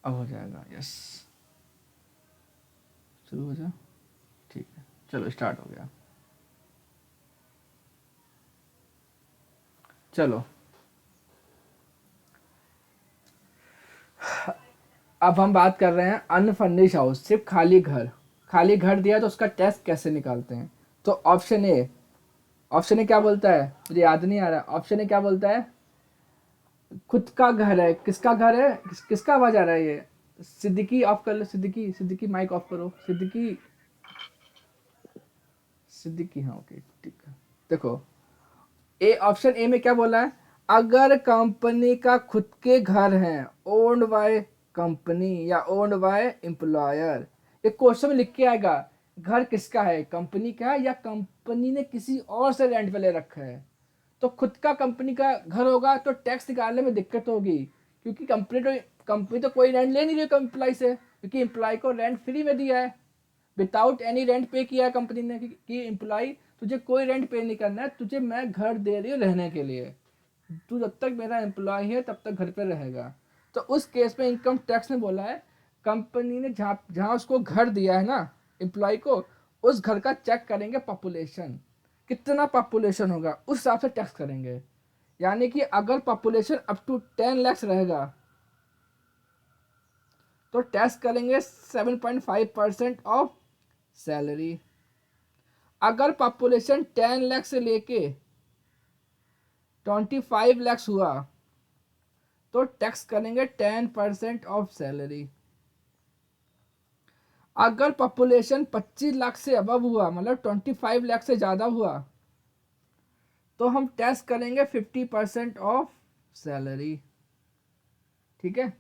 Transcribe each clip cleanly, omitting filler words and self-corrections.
अब हो जाएगा, यस, शुरू हो जाए, ठीक है, चलो स्टार्ट हो गया। चलो अब हम बात कर रहे हैं अनफर्निश्ड हाउस, सिर्फ खाली घर। खाली घर दिया तो उसका टेस्ट कैसे निकालते हैं। तो ऑप्शन ए क्या बोलता है, मुझे याद नहीं आ रहा, ऑप्शन ए क्या बोलता है, खुद का घर है, किसका घर है, किसका आवाज आ रहा है ये, सिद्दीकी ऑफ कर लो, सिद्दीकी, सिद्दीकी माइक ऑफ करो, सिद्दीकी, सिद्दीकी, हाँ ओके ठीक है। देखो ए, ऑप्शन ए में क्या बोला है, अगर कंपनी का खुद के घर हैं, ओन्ड बाय कंपनी या ओन्ड बाय एम्प्लॉयर, ये क्वेश्चन में लिख के आएगा घर किसका है, कंपनी का है या कंपनी ने किसी और से रेंट पे ले रखा है। तो खुद का कंपनी का घर होगा तो टैक्स निकालने में दिक्कत होगी, क्योंकि कंपनी तो कोई रेंट ले नहीं रही एम्प्लॉय से, क्योंकि एम्प्लॉय को रेंट फ्री में दिया है, विदाउट एनी रेंट पे किया है कंपनी ने कि एम्प्लॉय तुझे कोई रेंट पे नहीं करना है, तुझे मैं घर दे रही हूँ रहने के लिए, तू जब तक मेरा एम्प्लॉय है तब तक घर पे रहेगा। तो उस केस में इनकम टैक्स ने बोला है कंपनी ने जहाँ जहाँ उसको घर दिया है ना एम्प्लॉय को, उस घर का चेक करेंगे पॉपुलेशन, कितना पॉपुलेशन होगा उस हिसाब से टैक्स करेंगे। यानी कि अगर पॉपुलेशन अप टू 10 लाख रहेगा तो टैक्स करेंगे 7.5% ऑफ सैलरी। अगर पॉपुलेशन 10 लाख से लेके 25 लाख हुआ तो टैक्स करेंगे 10% ऑफ सैलरी। अगर पॉपुलेशन 25 लाख से अबव हुआ, मतलब 25 लाख से ज़्यादा हुआ, तो हम टैक्स करेंगे 50% ऑफ सैलरी। ठीक है,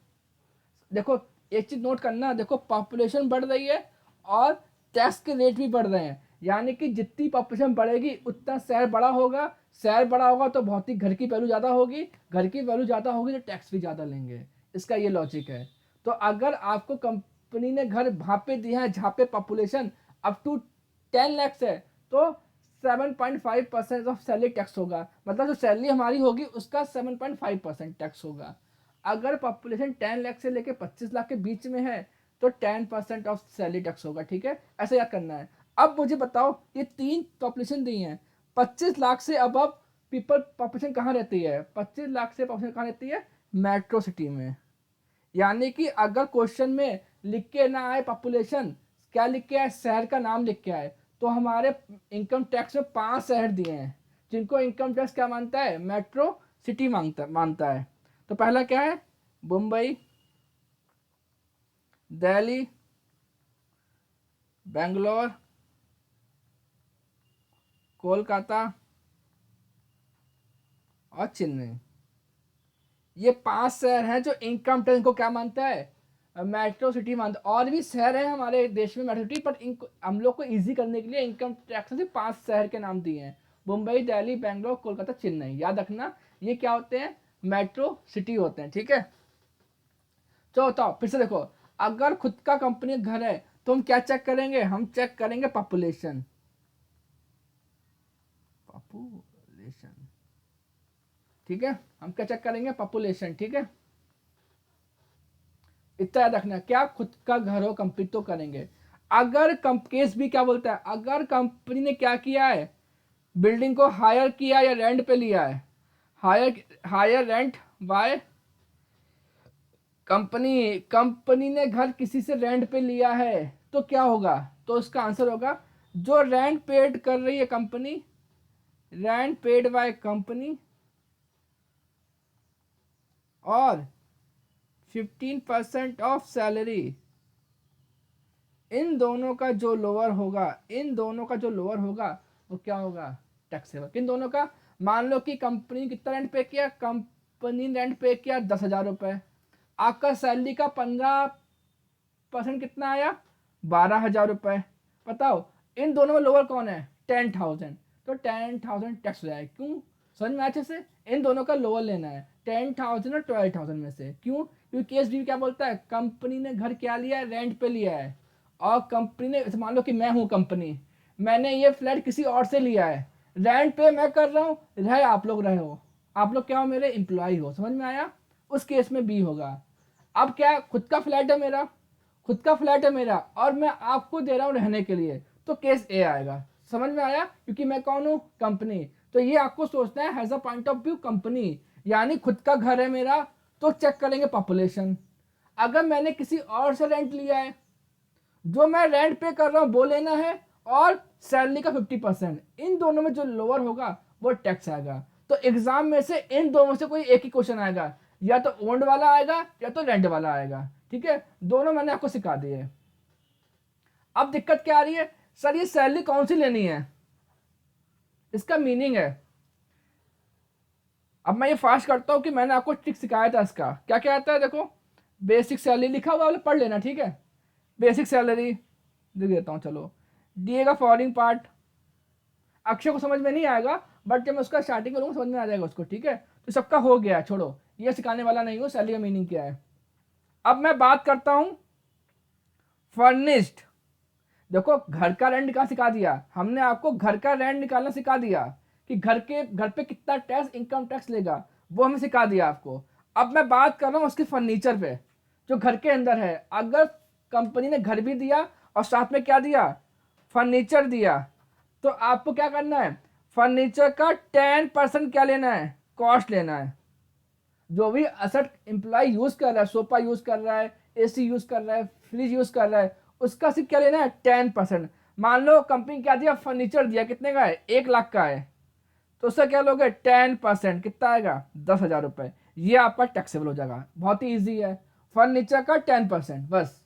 देखो एक चीज नोट करना, देखो पॉपुलेशन बढ़ रही है और टैक्स के रेट भी बढ़ रहे हैं, यानी कि जितनी पॉपुलेशन बढ़ेगी उतना शहर बड़ा होगा, शहर बड़ा होगा तो भौतिक घर की वैल्यू ज़्यादा होगी, घर की वैल्यू ज़्यादा होगी तो टैक्स भी ज़्यादा लेंगे, इसका ये लॉजिक है। तो अगर आपको कंपनी ने घर वहाँ पे दिया है जहाँ पे पॉपुलेशन अप टू 10 लाख है, तो 7.5% ऑफ सैलरी टैक्स होगा, मतलब जो सैलरी हमारी होगी उसका 7.5% टैक्स होगा। अगर पॉपुलेशन 10 लाख से लेके 25 लाख के बीच में है तो 10% ऑफ सैलरी टैक्स होगा। ठीक है, ऐसा याद करना है। अब मुझे बताओ ये तीन पॉपुलेशन दी है, 25 लाख से अब पीपल पॉपुलेशन कहाँ रहती है, 25 लाख से पॉपुलेशन कहाँ रहती है, मेट्रो सिटी में। यानी कि अगर क्वेश्चन में लिख के ना आए पॉपुलेशन, क्या लिख के आए, शहर का नाम लिख के आए, तो हमारे इनकम टैक्स में 5 शहर दिए हैं जिनको इनकम टैक्स क्या मानता है, मेट्रो सिटी मानता है। तो पहला क्या है, मुंबई, दिल्ली, बेंगलोर, कोलकाता और चेन्नई। ये 5 शहर हैं जो इनकम टैक्स को क्या मानता है, मेट्रो सिटी मानता है। और भी शहर हैं हमारे देश में मेट्रो सिटी, पर इनको हम लोग को इजी करने के लिए इनकम टैक्स से 5 शहर के नाम दिए हैं, मुंबई, दिल्ली, बेंगलोर, कोलकाता, चेन्नई। याद रखना ये क्या होते हैं, मेट्रो सिटी होते हैं। ठीक है, तो बताओ फिर से देखो, अगर खुद का कंपनी घर है तो हम क्या चेक करेंगे, हम चेक करेंगे पॉपुलेशन, पॉपुलेशन। ठीक है, हम क्या चेक करेंगे, पॉपुलेशन। ठीक है, इतना याद रखना, क्या खुद का घर हो कंप्लीट तो करेंगे। अगर केस भी क्या बोलता है, अगर कंपनी ने क्या किया है, बिल्डिंग को हायर किया या रेंट पे लिया है, hire hire rent by company, company ने घर किसी से रेंट पे लिया है तो क्या होगा, तो उसका आंसर होगा जो रेंट पेड कर रही है company, rent paid by company और 15% ऑफ सैलरी, इन दोनों का जो लोअर होगा, इन दोनों का जो लोअर होगा वो क्या होगा, टैक्सेबल। किन दोनों का, मान लो कि कंपनी कितना रेंट पे किया, कंपनी ने रेंट पे किया 10,000 रुपये, आपका सैलरी का 15% कितना आया, 12,000 रुपये। बताओ इन दोनों में लोअर कौन है, 10,000, तो 10,000 टैक्स हो जाए। क्यों, समझ में अच्छे से, इन दोनों का लोअर लेना है 10,000 और 12,000 में से। क्यों, क्योंकि केस भी क्या बोलता है, कंपनी ने घर क्या लिया है, रेंट पे लिया है, और कंपनी ने, मान लो कि मैं हूँ कंपनी, मैंने ये फ्लैट किसी और से लिया है, रेंट पे मैं कर रहा हूँ, रहे आप लोग रहे हो, आप लोग क्या हो, मेरे एम्प्लॉय हो। समझ में आया, उस केस में बी होगा। अब क्या, खुद का फ्लैट है मेरा, खुद का फ्लैट है मेरा और मैं आपको दे रहा हूँ रहने के लिए, तो केस ए आएगा। समझ में आया, क्योंकि मैं कौन हूँ, कंपनी। तो ये आपको सोचना है has a point of view company, यानी खुद का घर है मेरा, तो चेक करेंगे पॉपुलेशन। अगर मैंने किसी और से रेंट लिया है, जो मैं रेंट पे कर रहा हूँ वो लेना है, और सैलरी का 50%, इन दोनों में जो लोअर होगा वो टैक्स आएगा। तो एग्जाम में से इन दोनों से कोई एक ही क्वेश्चन आएगा, या तो ओन्ड वाला आएगा या तो रेंट वाला आएगा। ठीक है, दोनों मैंने आपको सिखा दिए। अब दिक्कत क्या आ रही है, सर ये सैलरी कौन सी लेनी है, इसका मीनिंग है। अब मैं ये फास्ट करता हूं कि मैंने आपको ट्रिक सिखाया था इसका, क्या क्या आता है देखो। बेसिक सैलरी लिखा हुआ वाला पढ़ लेना, ठीक है। बेसिक सैलरी लिख देता हूँ, चलो। दिएगा फॉलोइंग पार्ट, अक्षय को समझ में नहीं आएगा, बट जब मैं उसका स्टार्टिंग करूँगा समझ में आ जाएगा उसको, ठीक है। तो सबका हो गया, छोड़ो, ये सिखाने वाला नहीं हूँ सैलरी का मीनिंग क्या है। अब मैं बात करता हूँ फर्निश्ड। देखो घर का रेंट निकाल सिखा दिया हमने आपको, घर का रेंट निकालना सिखा दिया कि घर पे कितना टैक्स, इनकम टैक्स लेगा, वो हमें सिखा दिया आपको। अब मैं बात कर रहा हूँ उसके फर्नीचर पे, जो घर के अंदर है। अगर कंपनी ने घर भी दिया और साथ में क्या दिया, फर्नीचर दिया, तो आपको क्या करना है, फर्नीचर का 10% क्या लेना है, कॉस्ट लेना है। जो भी असेट एम्प्लॉय यूज कर रहा है, सोफा यूज कर रहा है, एसी यूज कर रहा है, फ्रिज यूज कर रहा है, उसका सिर्फ क्या लेना है, 10%। मान लो कंपनी क्या दिया, फर्नीचर दिया, कितने का है, 1 लाख का है, तो उससे क्या लोगे, 10%, कितना आएगा, 10,000 रुपए। ये आपका टैक्सेबल हो जाएगा, बहुत ही ईजी है। फर्नीचर का 10%, बस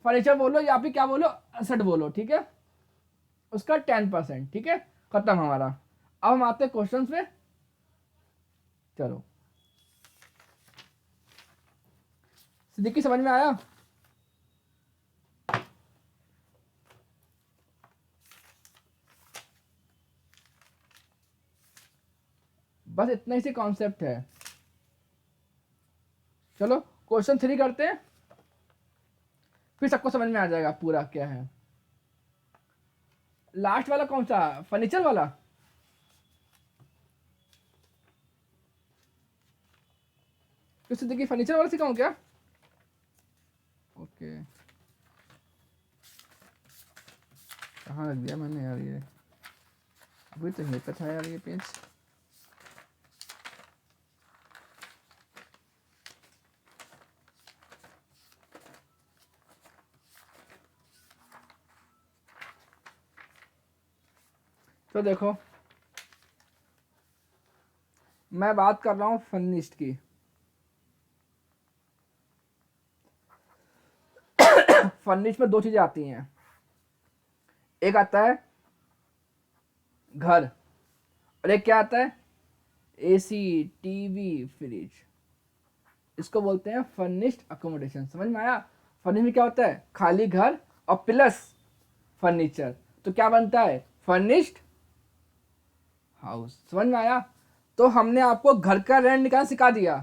फर्नीचर बोलो या फिर क्या बोलो, असेट बोलो, ठीक है, उसका 10%, ठीक है, खत्म हमारा। अब हम आते हैं क्वेश्चन पे, चलो। सिद्दीकी समझ में आया, बस इतना ही सी कॉन्सेप्ट है। चलो क्वेश्चन 3 करते हैं, फिर सबको समझ में आ जाएगा पूरा क्या है। लास्ट वाला कौन सा, फर्नीचर वाला। किस सिद्दीकी फर्नीचर वाला सिखाऊं क्या, ओके। कहाँ रख दिया मैंने यार, ये अभी तो यहीं पे था यार ये पेज। तो देखो मैं बात कर रहा हूँ फर्निश्ड की। फर्निश्ड में 2 चीजें आती हैं, एक आता है घर, और एक क्या आता है, एसी, टीवी, फ्रिज। इसको बोलते हैं फर्निश्ड अकोमोडेशन। समझ में आया, फर्निश्ड में क्या होता है, खाली घर और प्लस फर्नीचर, तो क्या बनता है, फर्निश्ड हाउस। समझ में आया। तो हमने आपको घर का रेंट निकालना सिखा दिया,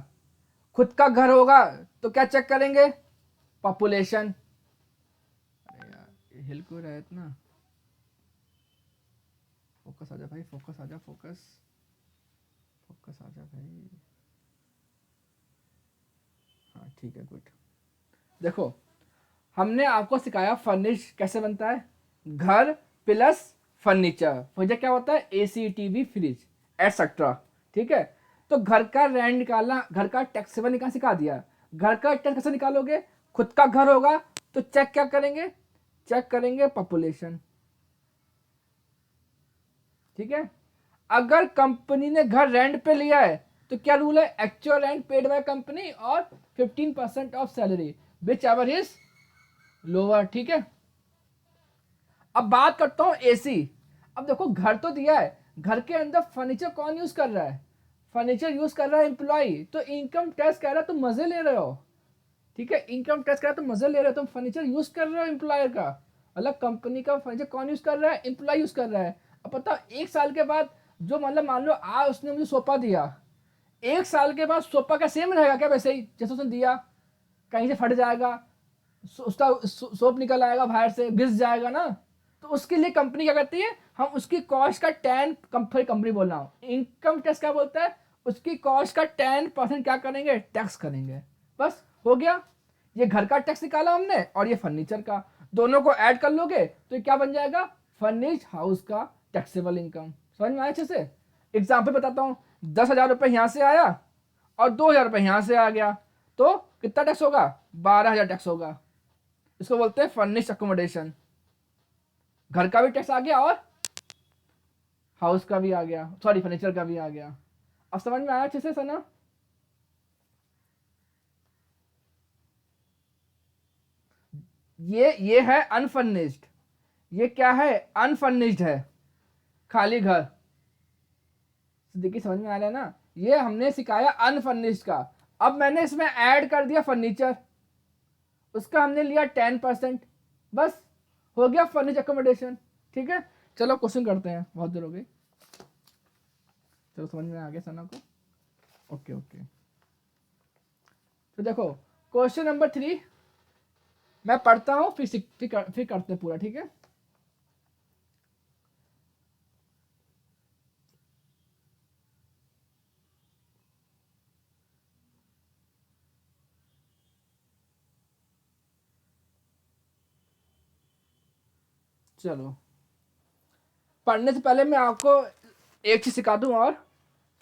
खुद का घर होगा तो क्या चेक करेंगे, पॉपुलेशन। अरे यार हिल क्यों रहा है इतना, फोकस आ जा भाई, फोकस आ जा, फोकस फोकस आ जा भाई। हाँ ठीक है, गुड। देखो हमने आपको सिखाया फर्निश कैसे बनता है, घर प्लस फर्नीचर। फर्नीचर क्या होता है, एसी, टीवी, फ्रिज एटसेट्रा, ठीक है। तो घर का रेंट निकालना, घर का टैक्सेबल निकालना सिखा दिया। घर का टैक्स कैसे निकालोगे, खुद का घर होगा तो चेक क्या करेंगे, चेक करेंगे पॉपुलेशन, ठीक है। अगर कंपनी ने घर रेंट पे लिया है तो क्या रूल है, actual rent paid by company और 15% of salary which ever is lower, ठीक है। अब बात करता हूं एसी। अब देखो घर तो दिया है, घर के अंदर फर्नीचर कौन यूज कर रहा है, फर्नीचर यूज कर रहा है एम्प्लॉय। तो इनकम टैक्स कह रहा है तुम मजे ले रहे हो, ठीक है, इनकम टैक्स कह रहा है तुम मजे ले रहे हो, तुम फर्नीचर यूज कर रहे हो एम्प्लॉयर का। मतलब कंपनी का फर्नीचर कौन यूज कर रहा है, एम्प्लॉय यूज कर रहा है। अब पता 1 साल के बाद जो, मतलब मान लो आज उसने मुझे सोफा दिया, 1 साल के बाद सोफा का सेम रहेगा क्या, वैसे ही जैसे उसने दिया, कहीं से फट जाएगा, उसका सोप निकल आएगा बाहर से, घिस जाएगा ना। तो उसके लिए कंपनी क्या करती है, हम उसकी कॉस्ट का 10, कंपनी बोल रहा हूँ, इनकम टैक्स क्या बोलता है, उसकी कॉस्ट का 10% क्या करेंगे, टैक्स करेंगे, बस। हो गया, ये घर का टैक्स निकाला हमने और ये फर्नीचर का, दोनों को ऐड कर लोगे तो ये क्या बन जाएगा, फर्निश्ड हाउस का टैक्सेबल इनकम। समझ में आया अच्छे से? एग्जाम्पल बताता हूँ, 10,000 रुपये यहाँ से आया और 2,000 रुपये यहाँ से आ गया, तो कितना टैक्स होगा, 12,000 टैक्स होगा। इसको बोलते हैं फर्निश्ड अकोमोडेशन। घर का भी टैक्स आ गया और हाउस का भी आ गया, सॉरी फर्नीचर का भी आ गया। अब समझ में आया अच्छे से सना? ये है अनफर्निश्ड, ये क्या है, अनफर्निश्ड है, खाली घर। देखिए समझ में आ रहा है ना, ये हमने सिखाया अनफर्निश्ड का। अब मैंने इसमें ऐड कर दिया फर्नीचर, उसका हमने लिया 10%, बस हो गया फर्निश्ड अकोमोडेशन। ठीक है, चलो क्वेश्चन करते हैं, बहुत देर हो गई। चलो समझ में आ गया सना को? ओके ओके, तो देखो क्वेश्चन नंबर 3 मैं पढ़ता हूं, फिर करते हैं पूरा। ठीक है, चलो पढ़ने से पहले मैं आपको एक चीज सिखा दूं और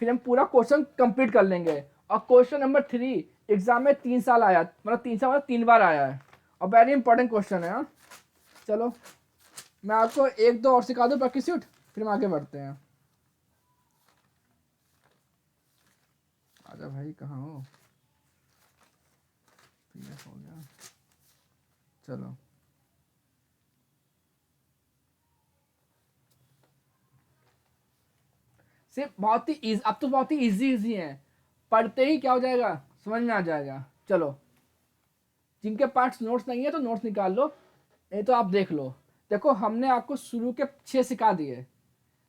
फिर हम पूरा क्वेश्चन कंप्लीट कर लेंगे। और क्वेश्चन नंबर 3 एग्जाम में 3 साल आया, मतलब 3 साल मतलब 3 बार आया है, और वेरी इंपॉर्टेंट क्वेश्चन है। हाँ चलो मैं आपको एक दो और सिखा दूं प्रैक्टिस सूट, फिर हम आगे बढ़ते हैं। आजा भाई, कहाँ हो? हो गया, चलो सिर्फ बहुत ही इजी, अब तो बहुत ही इजी है, पढ़ते ही क्या हो जाएगा, समझ में आ जाएगा। चलो जिनके पास नोट्स नहीं है तो नोट्स निकाल लो, नहीं तो आप देख लो। देखो हमने आपको शुरू के 6 सिखा दिए।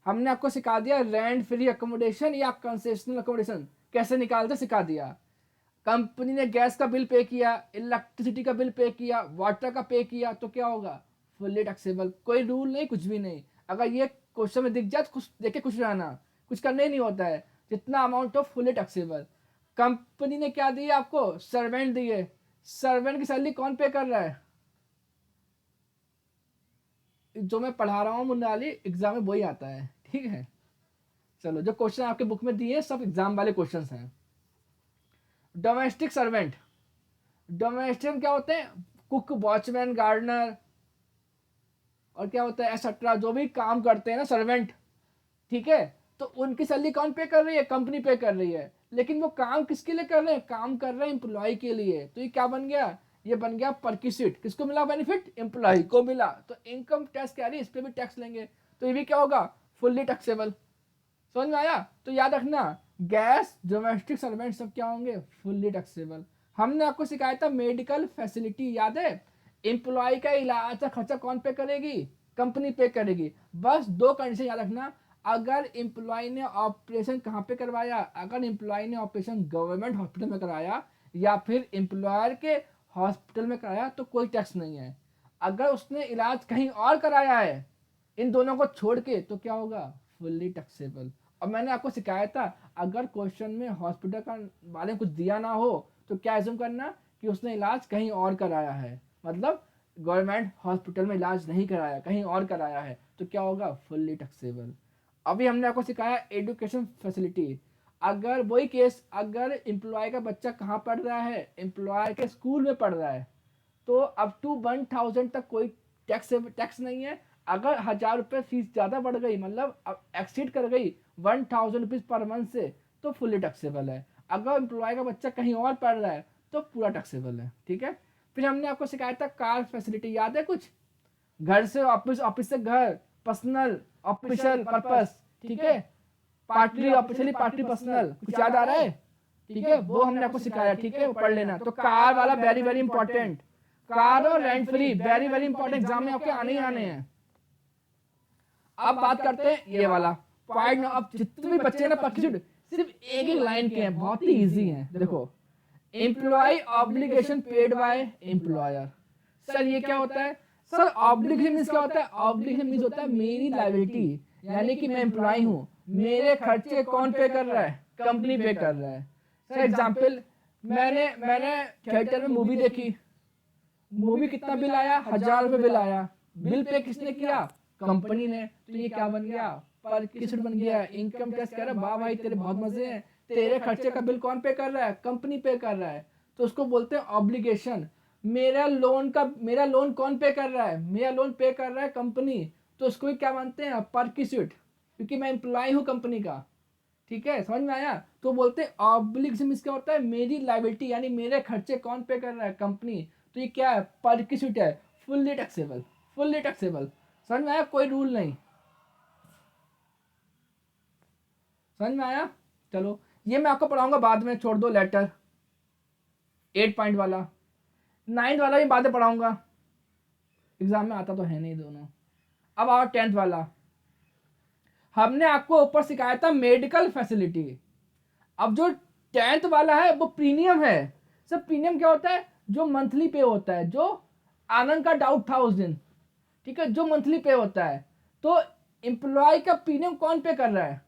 हमने आपको सिखा दिया रेंट फ्री अकोमोडेशन या कंसेशनल अकोमोडेशन कैसे निकालते, सिखा दिया। कंपनी ने गैस का बिल पे किया, इलेक्ट्रिसिटी का बिल पे किया, वाटर का पे किया, तो क्या होगा, फुल्ली टैक्सेबल। कोई रूल नहीं, कुछ भी नहीं। अगर ये क्वेश्चन में दिख जाए तो कुछ देख के खुश रहना, कुछ करना ही नहीं होता है, जितना अमाउंट हो फुल्ली टैक्सेबल। कंपनी ने क्या दिया आपको, सर्वेंट दिए, सर्वेंट की सैलरी कौन पे कर रहा है, जो मैं पढ़ा रहा हूँ मुन्नाली, एग्जाम में वही आता है। ठीक है, चलो जो क्वेश्चन आपके बुक में दिए सब एग्जाम वाले क्वेश्चंस हैं। डोमेस्टिक सर्वेंट, डोमेस्टिक क्या होते हैं, कुक, वॉचमैन, गार्डनर, और क्या होता है एक्सेट्रा, जो भी काम करते हैं ना सर्वेंट। ठीक है, तो उनकी सैलरी कौन पे कर रही है, कंपनी पे कर रही है। लेकिन वो काम किसके लिए कर रहे हैं, काम कर रहे हैं एम्प्लॉय के लिए। तो ये क्या बन गया, ये बन गया परक्विजिट। किसको मिला बेनिफिट, एम्प्लॉय को मिला। तो इनकम टैक्स क्या है, इस पे भी टैक्स लेंगे, तो ये भी क्या होगा, फुल्ली टैक्सेबल। समझ में आया? तो याद रखना, गैस, डोमेस्टिक सर्वेंट सब क्या होंगे, फुल्ली टैक्सेबल। हमने आपको सिखाया था मेडिकल फैसिलिटी, याद है, एम्प्लॉय का इलाज का खर्चा कौन पे करेगी, कंपनी पे करेगी। बस 2 कंडीशन याद रखना, अगर एम्प्लॉय ने ऑपरेशन कहाँ पे करवाया, अगर एम्प्लॉय ने ऑपरेशन गवर्नमेंट हॉस्पिटल में कराया या फिर एम्प्लॉयर के हॉस्पिटल में कराया तो कोई टैक्स नहीं है। अगर उसने इलाज कहीं और कराया है इन दोनों को छोड़ के तो क्या होगा, फुल्ली टैक्सेबल। और मैंने आपको सिखाया था, अगर क्वेश्चन में हॉस्पिटल का बारे में कुछ दिया ना हो तो क्या एज्यूम करना कि उसने इलाज कहीं और कराया है, मतलब गवर्नमेंट हॉस्पिटल में इलाज नहीं कराया, कहीं और कराया है, तो क्या होगा, फुल्ली टैक्सेबल। अभी हमने आपको सिखाया एजुकेशन फैसिलिटी। अगर वही केस, अगर एम्प्लॉय का बच्चा कहाँ पढ़ रहा है, एम्प्लॉय के स्कूल में पढ़ रहा है, तो अप टू 1,000 तक कोई टैक्स नहीं है। अगर 1,000 रुपये फीस ज़्यादा बढ़ गई, मतलब एक्सीड कर गई 1,000 रुपीज़ पर मंथ से, तो फुल्ली टैक्सेबल है। अगर एम्प्लॉय का बच्चा कहीं और पढ़ रहा है तो पूरा टैक्सेबल है। ठीक है, फिर हमने आपको सिखाया था कार फैसिलिटी, याद है कुछ, घर से ऑफिस, ऑफिस से घर, पर्सनल ऑफिशियल पर्पस। ठीक है, पार्टली ऑफिशियली, पार्टली पर्सनल, कुछ याद आ रहा है? ठीक है, वो हमने आपको सिखाया। ठीक है, वो पढ़ लेना। तो कार वाला वेरी वेरी इंपॉर्टेंट, कार और rent free very very important, exam में आपके आने ही आने हैं। अब बात करते हैं ये वाला पॉइंट। अब जितने भी बच्चे ना परक्विजिट सिर्फ एक एक लाइन के हैं, बहुत ही इजी हैं। देखो, employ obligation paid by employer. Sir ये क्या होता है, सर ऑब्लिगेशन मींस क्या होता है, ऑब्लिगेशन मींस होता है मेरी लायबिलिटी, यानी कि मैं एम्प्लॉय हूं, मेरे खर्चे कौन पे कर रहा है, कंपनी पे कर रहा है। सर एग्जांपल, मैंने थिएटर में मूवी देखी, मूवी कितना बिल आया, 1000 रुपये बिल आया, बिल पे किसने किया, कंपनी ने। तो ये क्या बन गया, पर किस बन गया, इनकम टैक्स कह रहा है वाह भाई तेरे बहुत मजे हैं, तेरे खर्चे का बिल कौन पे कर रहा है, कंपनी पे कर रहा है। तो उसको बोलते हैं ऑब्लिगेशन। मेरा लोन कौन पे कर रहा है, मेरा लोन पे कर रहा है कंपनी, तो उसको भी क्या मानते हैं, परक्यूसिट, क्योंकि मैं एम्प्लॉय हूँ कंपनी का। ठीक है, समझ में आया। तो बोलते हैं ऑब्लिगेशन क्या होता है, मेरी लाइबिलिटी यानी मेरे खर्चे कौन पे कर रहा है, कंपनी। तो ये क्या है, परक्यूसिट है, फुल्ली टैक्सेबल, फुल्ली टैक्सेबल। समझ में आया, कोई रूल नहीं, समझ में आया। चलो ये मैं आपको पढ़ाऊंगा बाद में, छोड़ दो लेटर 8 पॉइंट वाला, 9 वाला भी बाद में पढ़ाऊंगा, एग्जाम में आता तो है नहीं दोनों। अब आओ 10th वाला। हमने आपको ऊपर सिखाया था मेडिकल फैसिलिटी। अब जो 10th वाला है वो प्रीमियम है। सब प्रीमियम क्या होता है, जो मंथली पे होता है, जो आनंद का डाउट था उस दिन, ठीक है, जो मंथली पे होता है। तो एम्प्लॉय का प्रीमियम कौन पे कर रहा है,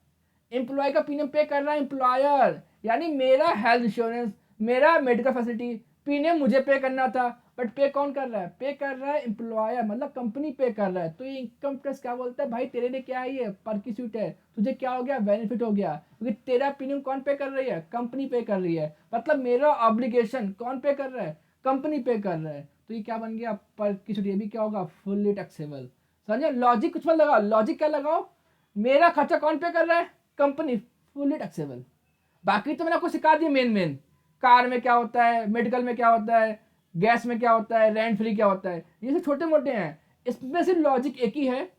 एम्प्लॉय का प्रीमियम पे कर रहा है एम्प्लॉयर, यानी मेरा हेल्थ इंश्योरेंस, मेरा मेडिकल फैसिलिटी, प्रीमियम मुझे पे करना था, बट पे कौन कर रहा है, पे कर रहा है एम्प्लॉयर, मतलब कंपनी पे कर रहा है। तो ये इनकम टैक्स क्या बोलता है, भाई तेरे लिए क्या है, ये परक्यूसिट है, तुझे क्या हो गया, बेनिफिट हो गया, क्योंकि तेरा प्रीमियम कौन पे कर रही है, कंपनी पे कर रही है, मतलब मेरा ऑब्लिगेशन कौन पे कर रहा है, कंपनी पे कर रहा है। तो ये क्या बन गया, परक्यूसिट। ये भी क्या होगा, फुल्ली टैक्सेबल। समझे, लॉजिक कुछ मत लगाओ, लॉजिक क्या लगाओ, मेरा खर्चा कौन पे कर रहा है, कंपनी, फुल्ली टैक्सेबल। बाकी तो मैंने आपको सिखा दिया मेन कार में क्या होता है, मेडिकल में क्या होता है, गैस में क्या होता है, रेंट फ्री क्या होता है, ये सब छोटे मोटे हैं। इसमें सिर्फ लॉजिक एक ही है,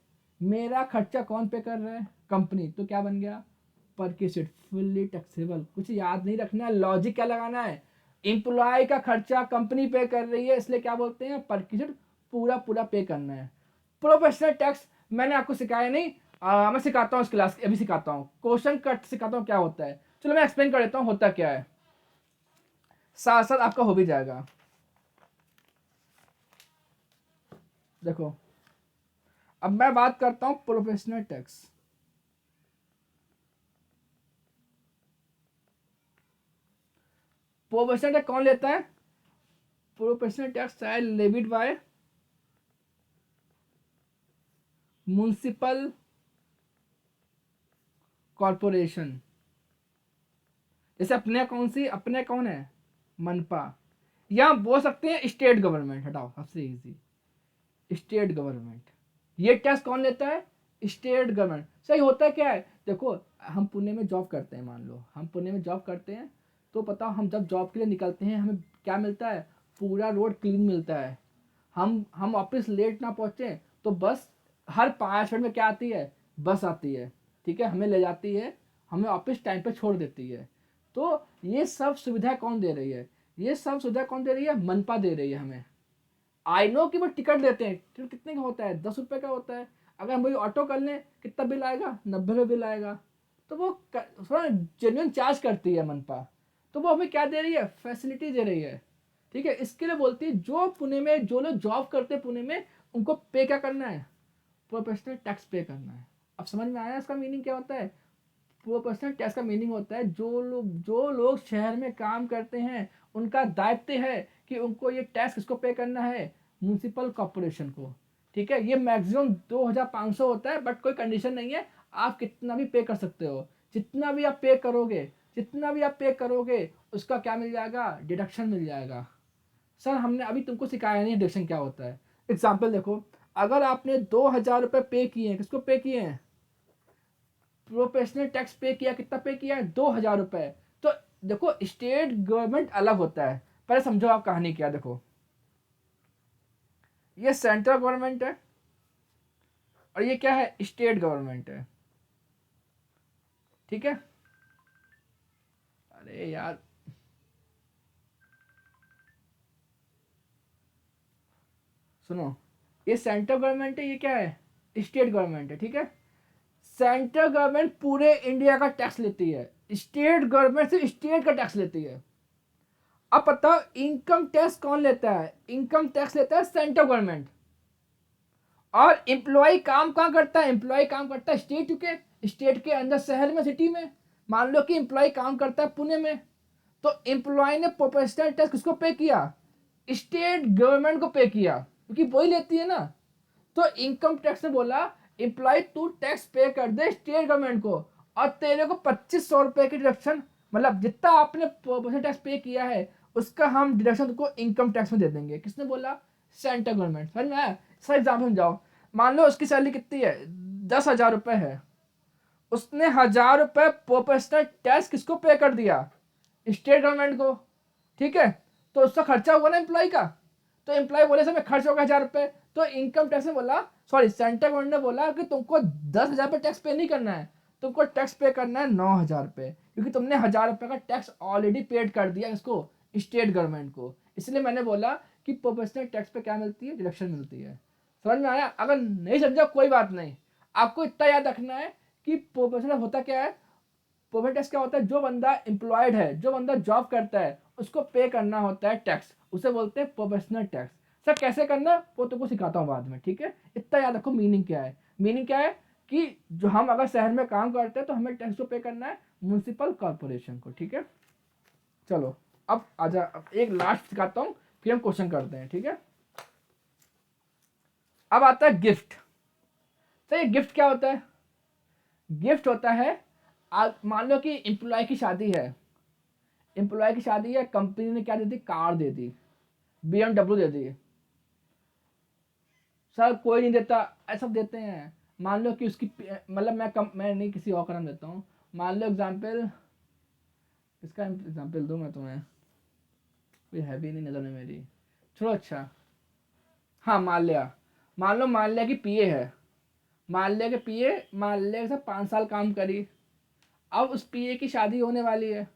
मेरा खर्चा कौन पे कर रहा है, कंपनी। तो क्या बन गया, परक्यूसिट, फुल्ली टैक्सेबल। कुछ याद नहीं रखना है, लॉजिक क्या लगाना है, एम्प्लॉय का खर्चा कंपनी पे कर रही है, इसलिए क्या बोलते हैं, परक्यूसिट, पूरा पूरा पे करना है। प्रोफेशनल टैक्स मैंने आपको सिखाया नहीं, मैं सिखाता हूँ इस क्लास, अभी सिखाता हूँ, क्वेश्चन कट सिखाता हूँ क्या होता है। चलो मैं एक्सप्लेन कर देता हूँ होता क्या है, साथ साथ आपका हो भी जाएगा। देखो अब मैं बात करता हूँ प्रोफेशनल टैक्स। प्रोफेशनल टैक्स कौन लेता है, प्रोफेशनल टैक्स है लेविड बाय म्युनिसिपल कॉरपोरेशन। जैसे अपने कौन सी, अपने कौन है, मनपा, या बोल सकते हैं स्टेट गवर्नमेंट, हटाओ सबसे इजी, स्टेट गवर्नमेंट। ये टैक्स कौन लेता है, स्टेट गवर्नमेंट। सही होता है क्या है, देखो हम पुणे में जॉब करते हैं, मान लो हम पुणे में जॉब करते हैं, तो पता हम जब जॉब के लिए निकलते हैं हमें क्या मिलता है, पूरा रोड क्लीन मिलता है। हम ऑफिस लेट ना पहुंचे तो बस हर 5 मिनट में क्या आती है, बस आती है, ठीक है, हमें ले जाती है, हमें ऑफिस टाइम पे छोड़ देती है। तो ये सब सुविधा कौन दे रही है, ये सब सुविधा कौन दे रही है, मनपा दे रही है हमें। आई नो कि वो टिकट देते हैं, टिकट कितने का होता है, 10 रुपये का होता है। अगर हम वही ऑटो कर लें कितना बिल आएगा, 90 रुपये बिल आएगा। तो वो थोड़ा जेन्युइन चार्ज करती है मनपा, तो वो हमें क्या दे रही है, फैसिलिटी दे रही है। ठीक है, इसके लिए बोलती है जो पुणे में जो लोग जॉब करते हैं पुणे में, उनको पे क्या करना है, प्रोफेशनल टैक्स पे करना है। अब समझ में आया इसका मीनिंग क्या होता है, प्रोफेशनल टैक्स का मीनिंग होता है जो लोग शहर में काम करते हैं उनका दायित्व है कि उनको ये टैक्स किसको पे करना है, म्यूनिसिपल कॉरपोरेशन को। ठीक है, ये मैक्सिमम 2500 होता है, बट कोई कंडीशन नहीं है, आप कितना भी पे कर सकते हो, जितना भी आप पे करोगे, जितना भी आप पे करोगे उसका क्या मिल जाएगा, डिडक्शन मिल जाएगा। सर हमने अभी तुमको सिखाया नहीं डिडक्शन क्या होता है। एग्जाम्पल देखो, अगर आपने 2000 रुपये पे किए हैं, किसको पे किए हैं, प्रोफेशनल टैक्स पे किया, कितना पे किया है, 2000 रुपये। तो देखो स्टेट गवर्नमेंट अलग होता है, पहले समझो आप कहानी क्या, देखो ये सेंट्रल गवर्नमेंट है और ये क्या है, स्टेट गवर्नमेंट है। ठीक है, अरे यार सुनो, ये सेंट्रल गवर्नमेंट है, ये क्या है, स्टेट गवर्नमेंट है। ठीक है, सेंट्रल गवर्नमेंट पूरे इंडिया का टैक्स लेती है, स्टेट गवर्नमेंट से स्टेट का टैक्स लेती है। अब बताओ इनकम टैक्स कौन लेता है, इनकम टैक्स लेता है सेंट्रल गवर्नमेंट। और एम्प्लॉय काम कहाँ करता है, एम्प्लॉय काम करता है स्टेट के अंदर, शहर में, सिटी में। मान लो कि एम्प्लॉय काम करता है पुणे में, तो एम्प्लॉय ने प्रोपोर्शनल टैक्स किसको पे किया? स्टेट गवर्नमेंट को पे किया, क्योंकि वही लेती है ना। तो इनकम टैक्स ने बोला एम्प्लॉय तू टैक्स पे कर दे स्टेट गवर्नमेंट को, और तेरे को 2500 रुपए की डिडक्शन, मतलब जितना आपने प्रोपोर्शनल टैक्स पे किया है उसका हम डिडक्शन को इनकम टैक्स में दे देंगे। किसने बोला? Central government. समझ में आया? सर एग्जाम्पल समझाओ। मान लो उसकी सैलरी कितनी है? 10,000 रुपए है। उसने 1,000 रुपए प्रोपोर्शनल टैक्स किसको पे कर दिया? स्टेट गवर्नमेंट को। ठीक है, तो उसका खर्चा होगा ना एम्प्लॉय का। तो एम्प्लॉय बोले सर मैं खर्च होगा 1,000 रुपए, तो इनकम टैक्स ने बोला, सॉरी सेंट्रल गवर्नमेंट ने बोला कि तुमको 10,000 रुपये टैक्स पे नहीं करना है, तुमको टैक्स पे करना है 9,000 रुपये, क्योंकि तुमने 1,000 रुपये का टैक्स ऑलरेडी पेड कर दिया इसको, स्टेट गवर्नमेंट को। इसलिए मैंने बोला कि प्रोपोर्शनल टैक्स पे क्या मिलती है? डिडक्शन मिलती है। समझ में आया? अगर नहीं समझा कोई बात नहीं, आपको इतना याद रखना है कि प्रोपोर्शनल होता क्या है। प्रोफिट टैक्स क्या होता है? जो बंदा एम्प्लॉयड है, जो बंदा जॉब करता है, उसको पे करना होता है टैक्स, उसे बोलते हैं प्रोफेशनल टैक्स। सर कैसे करना वो तुमको सिखाता हूँ बाद में, ठीक है? इतना याद रखो। मीनिंग क्या है? मीनिंग क्या है कि जो हम अगर शहर में काम करते हैं तो हमें टैक्स को पे करना है म्यूनसिपल कॉर्पोरेशन को। ठीक है, चलो अब आजा, अब एक लास्ट सिखाता हूँ, फिर हम क्वेश्चन करते हैं। ठीक है, अब आता है गिफ्ट। तो ये गिफ्ट क्या होता है? गिफ्ट होता है, मान लो कि एम्प्लॉय की शादी है, एम्प्लॉय की शादी है, कंपनी ने क्या दे दी? कार दे दी, BMW दे दी। सर कोई नहीं देता, ऐसा देते हैं। मान लो कि उसकी मतलब मैं नहीं, किसी और का नाम देता हूँ। मान लो एग्जाम्पल, इसका एग्जाम्पल दूँ मैं तुम्हें, कोई है भी नहीं नजर में मेरी, चलो अच्छा, हाँ माल्या। मान लो माल्या की पीए है, माल्या के पीए, माल्या के साथ 5 साल काम करी, अब उस पीए की शादी होने वाली है,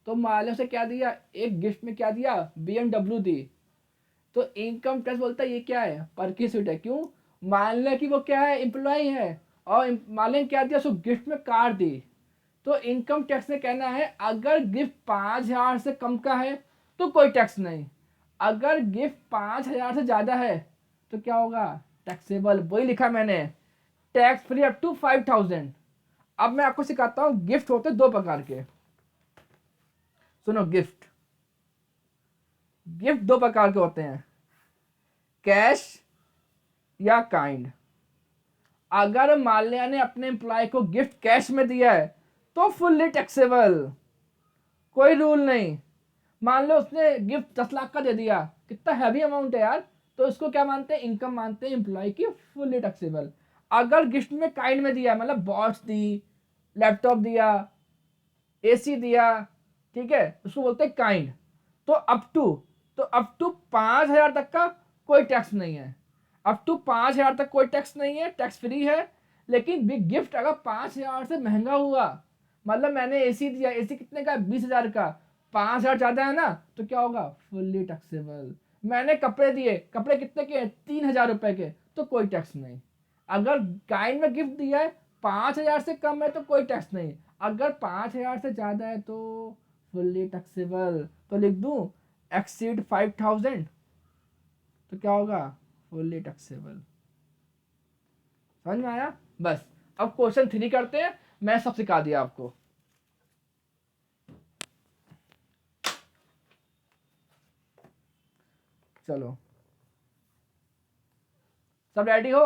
तो माल्या से क्या दिया? एक गिफ्ट में क्या दिया? BMW दी। तो इनकम टैक्स बोलता है ये क्या है? परक्यूसिट है। क्यों? मान लें कि वो क्या है? एम्प्लॉय है, और मान लें क्या दिया उसको? गिफ्ट में कार दी। तो इनकम टैक्स ने कहना है अगर गिफ्ट 5,000 से कम का है तो कोई टैक्स नहीं, अगर गिफ्ट 5,000 से ज्यादा है तो क्या होगा? टैक्सेबल। वही लिखा मैंने, टैक्स फ्री अप टू 5,000। अब मैं आपको सिखाता हूं गिफ्ट होते 2 प्रकार के। सुनो, गिफ्ट, गिफ्ट 2 प्रकार के होते हैं, कैश या काइंड। अगर माल्या ने अपने एम्प्लॉय को गिफ्ट कैश में दिया है तो फुल्ली टैक्सेबल, कोई रूल नहीं। मान लो उसने गिफ्ट 10 लाख का दे दिया, कितना हैवी अमाउंट है यार, तो इसको क्या मानते हैं? इनकम मानते हैं एम्प्लॉय की, फुल्ली टैक्सेबल। अगर गिफ्ट में काइंड में दिया, मतलब वॉच दी, लैपटॉप दिया, AC दिया, ठीक है, उसको बोलते हैं काइंड। तो अप टू, तो अप टू 5,000 तक का कोई टैक्स नहीं है, अप टू 5,000 तक कोई टैक्स नहीं है, टैक्स फ्री है। लेकिन बिग गिफ्ट अगर 5,000 से महंगा हुआ, मतलब मैंने AC दिया, AC कितने का? 20,000 का, 5,000 ज्यादा है ना, तो क्या होगा? Fully taxable. मैंने कपड़े दिए, कपड़े कितने के? 3,000 रुपए के, तो कोई टैक्स नहीं। अगर काइंड में गिफ्ट दिया है, 5,000 से कम है तो कोई टैक्स नहीं, अगर 5,000 से ज्यादा है तो फुल्ली टैक्सेबल। तो लिख दूं एक्सीड 5,000, तो क्या होगा? Fully taxable. समझ में आया? बस अब क्वेश्चन 3 करते हैं, मैं सब सिखा दिया आपको। चलो सब रेडी हो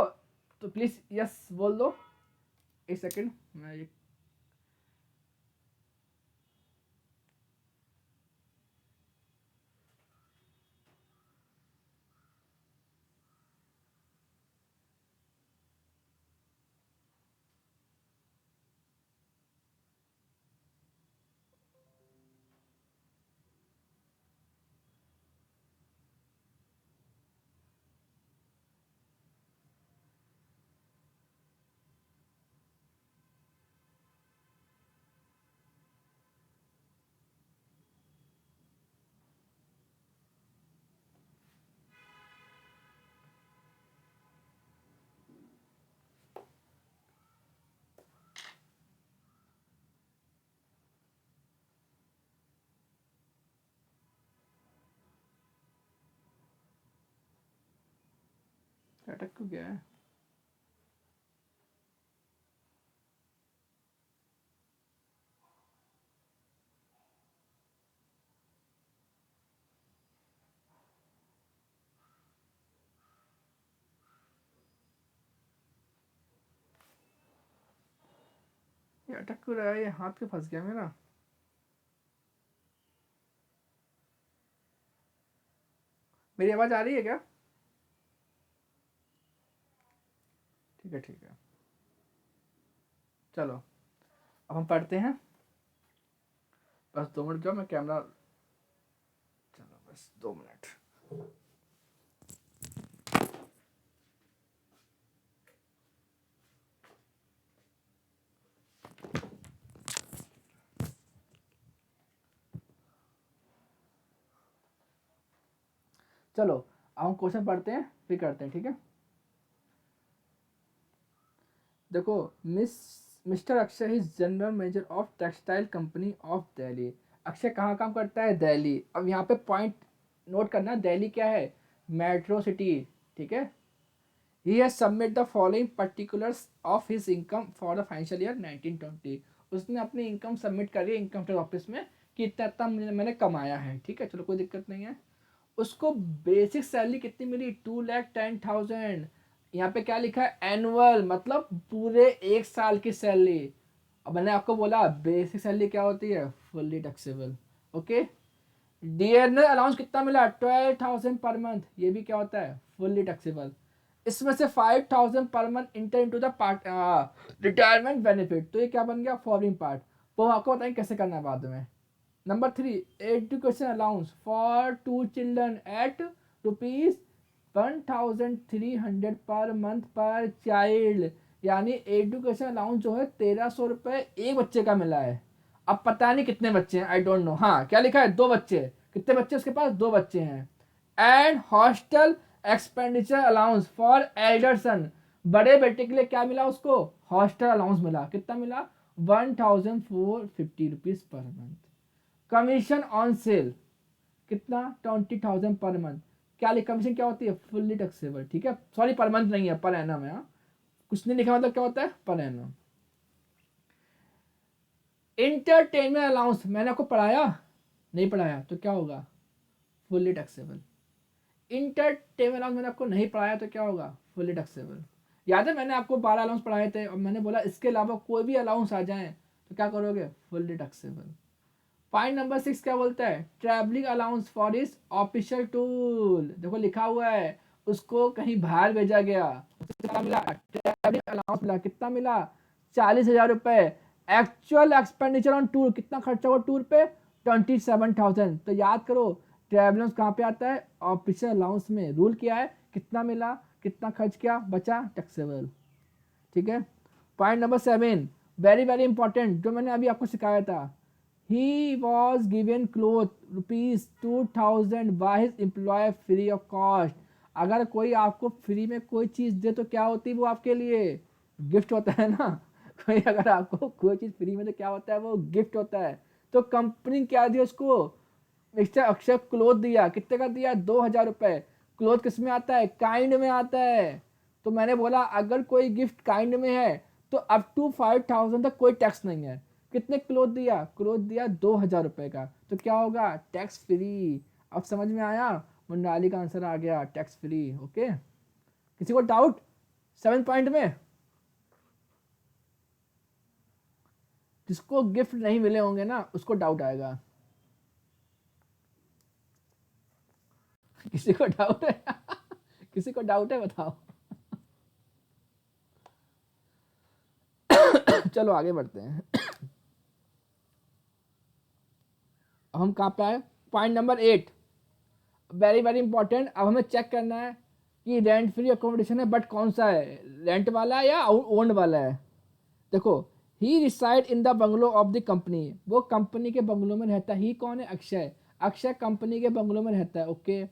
तो प्लीज यस बोल दो। एक सेकंड, मैं ये अटक क्यों गया है? अटक क्यों रहा है, ये हाथ पे फंस गया मेरा। मेरी आवाज आ रही है क्या? ठीक है ठीक है, चलो अब हम पढ़ते हैं। बस 2 मिनट जाओ, मैं कैमरा, चलो बस 2 मिनट। चलो अब हम क्वेश्चन पढ़ते हैं फिर करते हैं, ठीक है। देखो, mister Akshay is general manager of textile company of Delhi. Akshay कहाँ काम करता है? दिल्ली। अब यहाँ पे पॉइंट नोट करना, दिल्ली क्या है? मेट्रो सिटी, ठीक है। He has submit the following particulars of his income for the financial year 1920। उसने अपनी इनकम सबमिट करी इनकम टैक्स ऑफिस में कि इतना इतना मैंने कमाया है, ठीक है। चलो कोई दिक्कत नहीं है। उसको बेसिक सैलरी कितनी मिली? 2,10,000। यहाँ पे क्या लिखा है? एनुअल, मतलब पूरे 1 साल की सैलरी। अब मैंने आपको बोला बेसिक सैलरी क्या होती है? Fully taxable, okay. Dearness allowance कितना मिला? 12,000 पर मंथ, ये भी क्या होता है? Fully taxable. इसमें से 5,000 per month inter into the part retirement benefit, तो ये क्या बन गया? Following part. वो आपको बताएंगे कैसे करना है बाद में। Number 3, education allowance for 2 children eight ₹1,300 per month पर चाइल्ड। यानी एजुकेशन अलाउंस जो है 1,300 रुपये एक बच्चे का मिला है। अब पता नहीं कितने बच्चे हैं, आई डोंट नो। हाँ, क्या लिखा है? 2 बच्चे। कितने बच्चे उसके पास? 2 बच्चे हैं। And hostel expenditure allowance for elder son. बड़े बेटे के लिए क्या मिला उसको? हॉस्टल अलाउंस मिला। कितना मिला? 1,450 per month. Commission on cell कितना? 20,000 पर मंथ। क्या लिखा? कमीशन क्या होती है? फुल्ली टैक्सेबल, ठीक है। सॉरी, पर मंथ नहीं है, पर एनम है। कुछ नहीं लिखा, मतलब क्या होता है? Per annum. इंटरटेनमेंट अलाउंस मैंने आपको पढ़ाया? नहीं पढ़ाया तो क्या होगा? Fully taxable. इंटरटेनमेंट अलाउंस मैंने आपको नहीं पढ़ाया तो क्या होगा? Fully taxable. याद है मैंने आपको 12 अलाउंस पढ़ाए थे और मैंने बोला इसके अलावा कोई भी अलाउंस आ जाए तो क्या करोगे? Fully taxable. पॉइंट नंबर 6 क्या बोलता है? Travelling allowance for is official tool. देखो लिखा हुआ है उसको कहीं बाहर भेजा गया, कितना मिला? ट्रैवलिंग अलाउंस मिला। कितना मिला? 40,000 रुपए। एक्चुअल एक्सपेंडिचर ऑन टूर, कितना खर्चा हुआ टूर पे? 27,000। तो याद करो ट्रैवलर्स कहाँ पे आता है? ऑफिशियल अलाउंस में। रूल क्या है? कितना मिला, कितना खर्च किया, बचा, टैक्सेबल, ठीक है। Point number 7 very very important, जो मैंने अभी आपको सिखाया था। He was given cloth ₹2,000 by his employ free of cost. अगर कोई आपको फ्री में कोई चीज़ दे तो क्या होती है वो आपके लिए? गिफ्ट होता है ना। कोई अगर आपको कोई चीज़ फ्री में तो क्या होता है? वो गिफ्ट होता है। तो कंपनी क्या दी उसको? मिस्टर अक्षय क्लोथ दिया। कितने का दिया? 2,000 रुपए। क्लोथ किस में आता है? काइंड में आता है। तो मैंने बोला अगर कोई गिफ्ट काइंड में है तो अप टू 5,000 तक कोई टैक्स नहीं है। कितने क्लोथ दिया? क्लोथ दिया 2,000 रुपए का, तो क्या होगा? Tax free. अब समझ में आया? मंडाली का आंसर आ गया, टैक्स फ्री, ओके। किसी को डाउट 7 पॉइंट में? जिसको गिफ्ट नहीं मिले होंगे ना उसको डाउट आएगा। किसी को डाउट है? किसी को डाउट है? बताओ। चलो आगे बढ़ते हैं। अब हम कहाँ पे आए? Point number 8, very very important. अब हमें चेक करना है कि रेंट फ्री अकोमोडेशन है बट कौन सा है? रेंट वाला है या ओन्ड वाला है? देखो, he reside in the bungalow of the company. वो कंपनी के बंगलो में रहता है। ही कौन है? अक्षय। अक्षय कंपनी के बंगलो में रहता है, okay.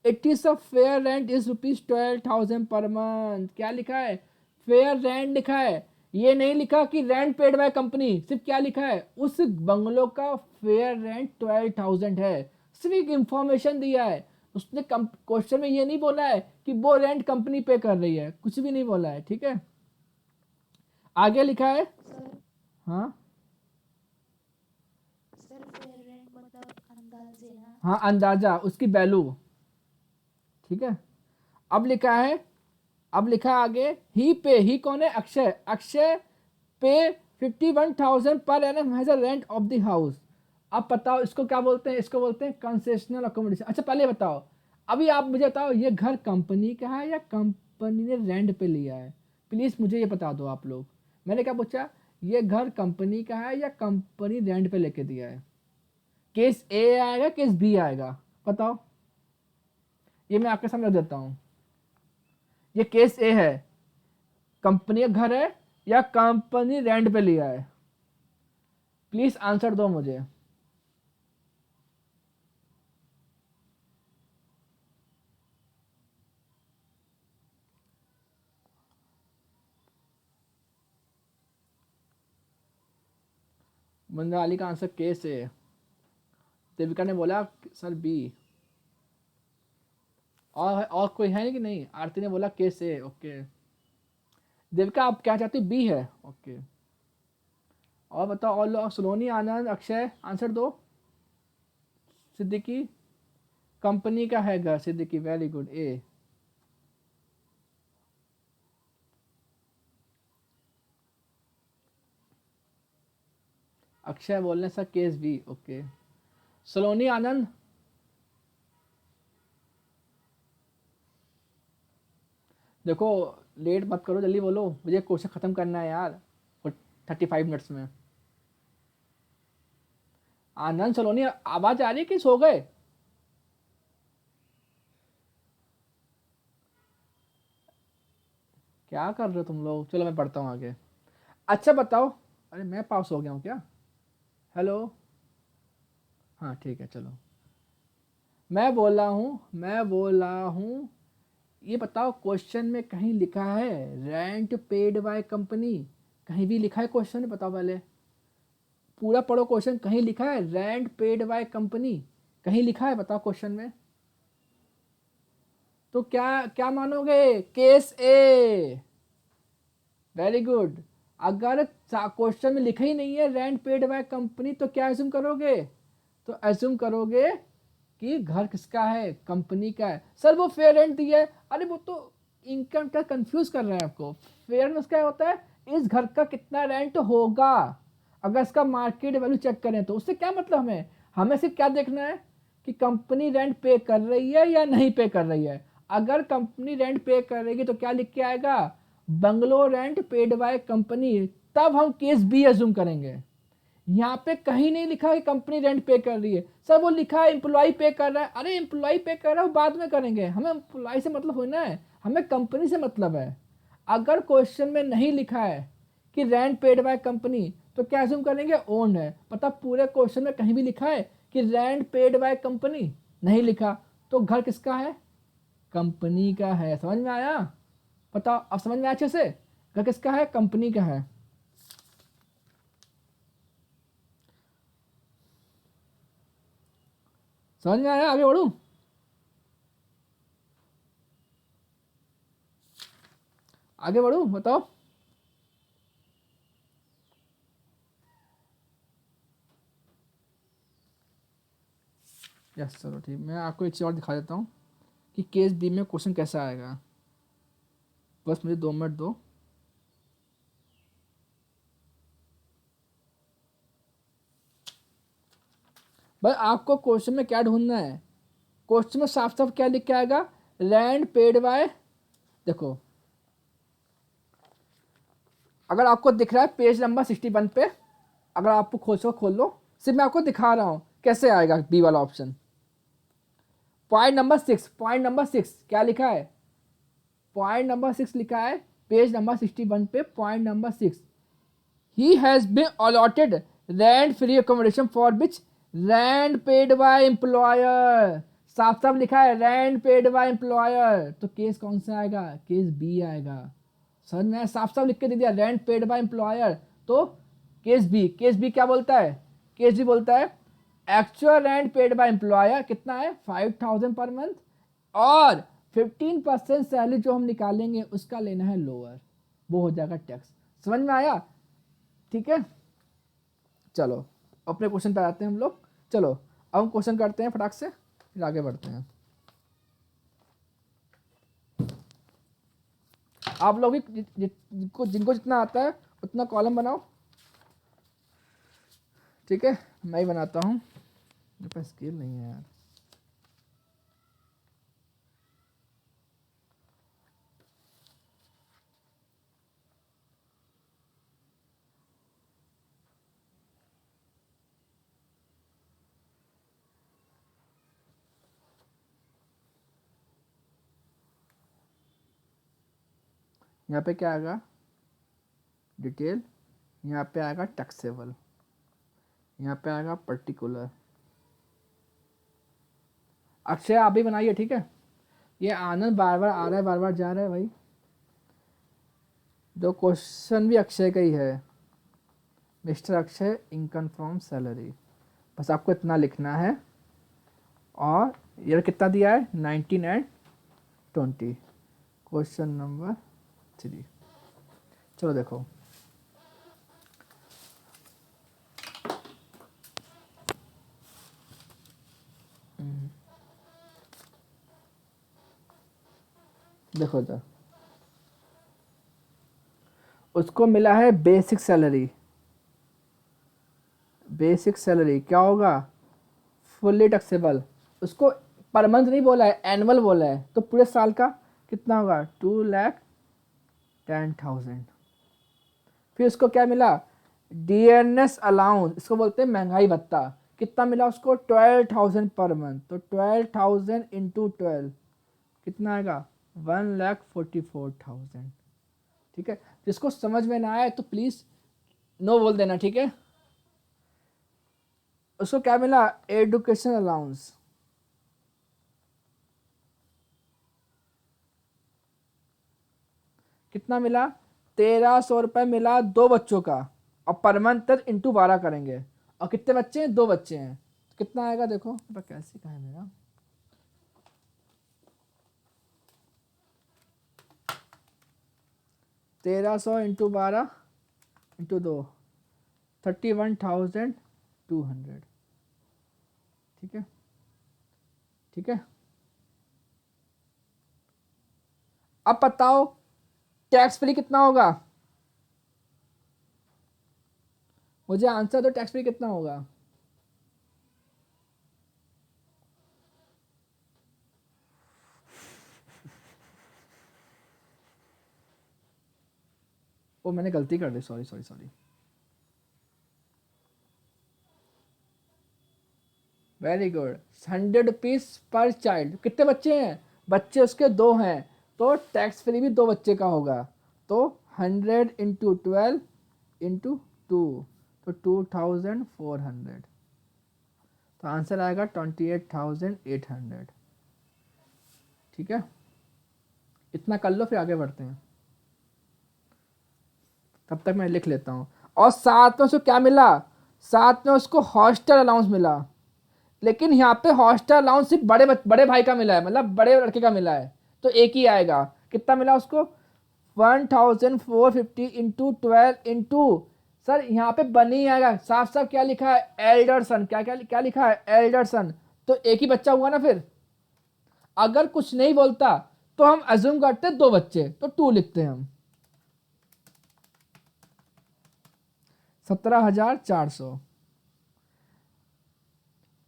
It is a fair rent is ₹12,000 पर मंथ। क्या लिखा है? फेयर रेंट लिखा है। ये नहीं लिखा कि रेंट पेड बाय कंपनी, सिर्फ क्या लिखा है? उस बंगलो का फेयर रेंट 12,000 है। सिर्फ एक इंफॉर्मेशन दिया है। उसने क्वेश्चन में ये नहीं बोला है कि वो रेंट कंपनी पे कर रही है, कुछ भी नहीं बोला है, ठीक है। आगे लिखा है, सर हाँ सर फेयर रेंट मतलब अंदाजे ना। हाँ, अंदाजा, उसकी वैल्यू, ठीक है। अब लिखा है, अब लिखा है आगे, ही पे, ही कौन है? अक्षय। अक्षय पे 51,000 per annum has a rent of the house. अब बताओ इसको क्या बोलते हैं, इसको बोलते हैं कंसेशनल अकोमोडेशन। अच्छा पहले बताओ, अभी आप मुझे बताओ ये घर कंपनी का है या कंपनी ने रेंट पे लिया है, प्लीज मुझे ये बता दो आप लोग। मैंने क्या पूछा, ये घर कंपनी का है या कंपनी रेंट पे लेके दिया है। केस ए आएगा केस बी आएगा, बताओ। ये मैं आपके सामने रख देता हूं, ये केस ए है, कंपनी का घर है या कंपनी रेंट पे लिया है, प्लीज आंसर दो मुझे। मंदाली का आंसर केस ए। देविका ने बोला सर बी। और कोई है कि नहीं, आरती ने बोला केस ए, ओके। देविका आप क्या चाहती, बी है, ओके। और बताओ और लोग, सलोनी, आनंद, अक्षय, आंसर दो। सिद्दीकी कंपनी का है घर, सिद्दीकी वेरी गुड, ए। अक्षय बोलने सर केस बी, ओके। सलोनी, आनंद, देखो लेट मत करो, जल्दी बोलो, मुझे क्वेश्चन खत्म करना है यार 35 मिनट्स में। आनंद, सलोनी, आवाज आ रही है कि सो गए। क्या कर रहे हो तुम लोग, चलो मैं पढ़ता हूँ आगे। अच्छा बताओ, अरे मैं पास हो गया हूँ क्या, हेलो, हाँ ठीक है चलो। मैं बोल रहा हूँ, ये बताओ क्वेश्चन में कहीं लिखा है रेंट पेड बाय कंपनी, कहीं भी लिखा है क्वेश्चन में, बताओ पहले पूरा पढ़ो क्वेश्चन, कहीं लिखा है रेंट पेड बाय कंपनी, कहीं लिखा है, बताओ क्वेश्चन में। तो क्या क्या मानोगे, केस ए, वेरी गुड। अगर क्वेश्चन में लिखा ही नहीं है रेंट पेड बाय कंपनी तो क्या एज्यूम करोगे, तो एज्यूम करोगे कि घर किसका है, कंपनी का है। सर वो फेयर रेंट दिया है, अरे वो तो इनकम टैक्स कंफ्यूज कर रहे हैं आपको। फेयरनेस क्या होता है, इस घर का कितना रेंट होगा, अगर इसका मार्केट वैल्यू चेक करें तो उससे क्या मतलब, हमें हमें सिर्फ क्या देखना है कि कंपनी रेंट पे कर रही है या नहीं पे कर रही है। अगर कंपनी रेंट पे कर रही है तो क्या लिख के आएगा, bungalow rent paid by company, तब हम केस बी एज्यूम करेंगे। यहाँ पे कहीं नहीं लिखा है कंपनी रेंट पे कर रही है, सर वो लिखा है एम्प्लॉय पे कर रहा है, अरे एम्प्लॉय पे कर रहा है वो बाद में करेंगे, हमें एम्प्लॉय से मतलब होना है, हमें कंपनी से मतलब है। अगर क्वेश्चन में नहीं लिखा है कि रेंट पेड बाय कंपनी तो क्या एज्यूम करेंगे, ओन है। पता पूरे क्वेश्चन में कहीं भी लिखा है कि रेंट पेड बाय कंपनी, नहीं लिखा, तो घर किसका है, कंपनी का है। समझ में आया, बताओ अब समझ में आया अच्छे से, घर किसका है, कंपनी का है। समझ में आया, आगे बढ़ू, आगे बढ़ू, बताओ। यस चलो ठीक, मैं आपको एक चीज़ और दिखा देता हूँ कि केस बी में क्वेश्चन कैसा आएगा, बस मुझे 2 मिनट दो। भाई आपको क्वेश्चन में क्या ढूंढना है, क्वेश्चन में साफ साफ क्या लिख के आएगा, लैंड पेड बाय, देखो अगर आपको दिख रहा है पेज नंबर 61 पे, अगर आपको खोल लो, सिर्फ मैं आपको दिखा रहा हूँ कैसे आएगा बी वाला ऑप्शन। पॉइंट नंबर 6 क्या लिखा है, पॉइंट नंबर 6 लिखा है पेज नंबर 61 पे, point number 6, he has been allotted rent free accommodation for which rent paid by employer, साफ साफ लिखा है रेंट पेड बाय एम्प्लॉयर, तो केस कौन सा आएगा, केस बी आएगा। सर मैं साफ साफ लिख के दे दिया रेंट पेड बाय एम्प्लॉयर, तो केस बी। केस बी क्या बोलता है, केस बी बोलता है actual rent paid by employer कितना है 5,000 पर मंथ, और 15% सैलरी जो हम निकालेंगे उसका लेना है लोअर, वो हो जाएगा टैक्स। समझ में आया, ठीक है। चलो अपने क्वेश्चन पे आते हैं हम लोग, चलो अब हम क्वेश्चन करते हैं फटाक से, फिर आगे बढ़ते हैं। आप लोग भी जिनको जितना आता है उतना कॉलम बनाओ। ठीक है, मैं ही बनाता हूँ, मेरे पास स्केल नहीं है यार। यहाँ पे क्या आएगा, डिटेल, यहाँ पे आएगा टैक्सेबल, यहाँ पे आएगा पर्टिकुलर। अक्षय आप भी बनाइए, ठीक है। ये आनंद बार बार आ रहा है, बार बार जा रहा है भाई। जो क्वेश्चन भी अक्षय का ही है, mister Akshay income from salary, बस आपको इतना लिखना है। और ईयर कितना दिया है, 19 एंड 20। क्वेश्चन नंबर 3, चलो देखो। देखो इधर, उसको मिला है बेसिक सैलरी। बेसिक सैलरी क्या होगा, फुल्ली टैक्सेबल। उसको पर मंथ नहीं बोला है, एनुअल बोला है, तो पूरे साल का कितना होगा, 2,10,000। फिर उसको क्या मिला, डीएनएस अलाउंस, इसको बोलते हैं महंगाई भत्ता। कितना मिला उसको, 12,000 पर मंथ। तो 12,000 इंटू 12 कितना आएगा, 1,44,000। ठीक है, जिसको समझ में ना आए तो प्लीज नो बोल देना, ठीक है। उसको क्या मिला, एडुकेशन अलाउंस। कितना मिला, 1,300 रुपये मिला 2 बच्चों का। और पर मंथ इंटू 12 करेंगे। और कितने बच्चे हैं, 2 बच्चे हैं, तो कितना आएगा देखो, कैसे कहा है मेरा, 1,300 इंटू 12 इंटू 2, 31,200। ठीक है, ठीक है। अब बताओ टैक्स फ्री कितना होगा, मुझे आंसर दो, टैक्स फ्री कितना होगा। वो मैंने गलती कर दी, sorry sorry sorry. Very good, 100 rupees पर चाइल्ड। कितने बच्चे हैं, बच्चे उसके 2 हैं, तो टैक्स फ्री भी 2 बच्चे का होगा। तो 100 इंटू 12 इंटू 2, तो 2,400। तो आंसर आएगा 28,800। ठीक है, इतना कर लो, फिर आगे बढ़ते हैं। तब तक मैं लिख लेता हूँ। और साथ में उसको क्या मिला, साथ में उसको हॉस्टल अलाउंस मिला। लेकिन यहाँ पे हॉस्टल अलाउंस सिर्फ बड़े भाई का मिला है, मतलब बड़े लड़के का मिला है, तो एक ही आएगा। कितना मिला उसको, 1,450 इंटू 12 इंटू, सर यहाँ पे बन ही आएगा, साफ साफ क्या लिखा है, एल्डर सन। क्या क्या क्या लिखा है, एल्डर सन। तो एक ही बच्चा हुआ ना। फिर अगर कुछ नहीं बोलता तो हम अज्यूम करते 2 बच्चे, तो 2 लिखते हैं हम। 17,400।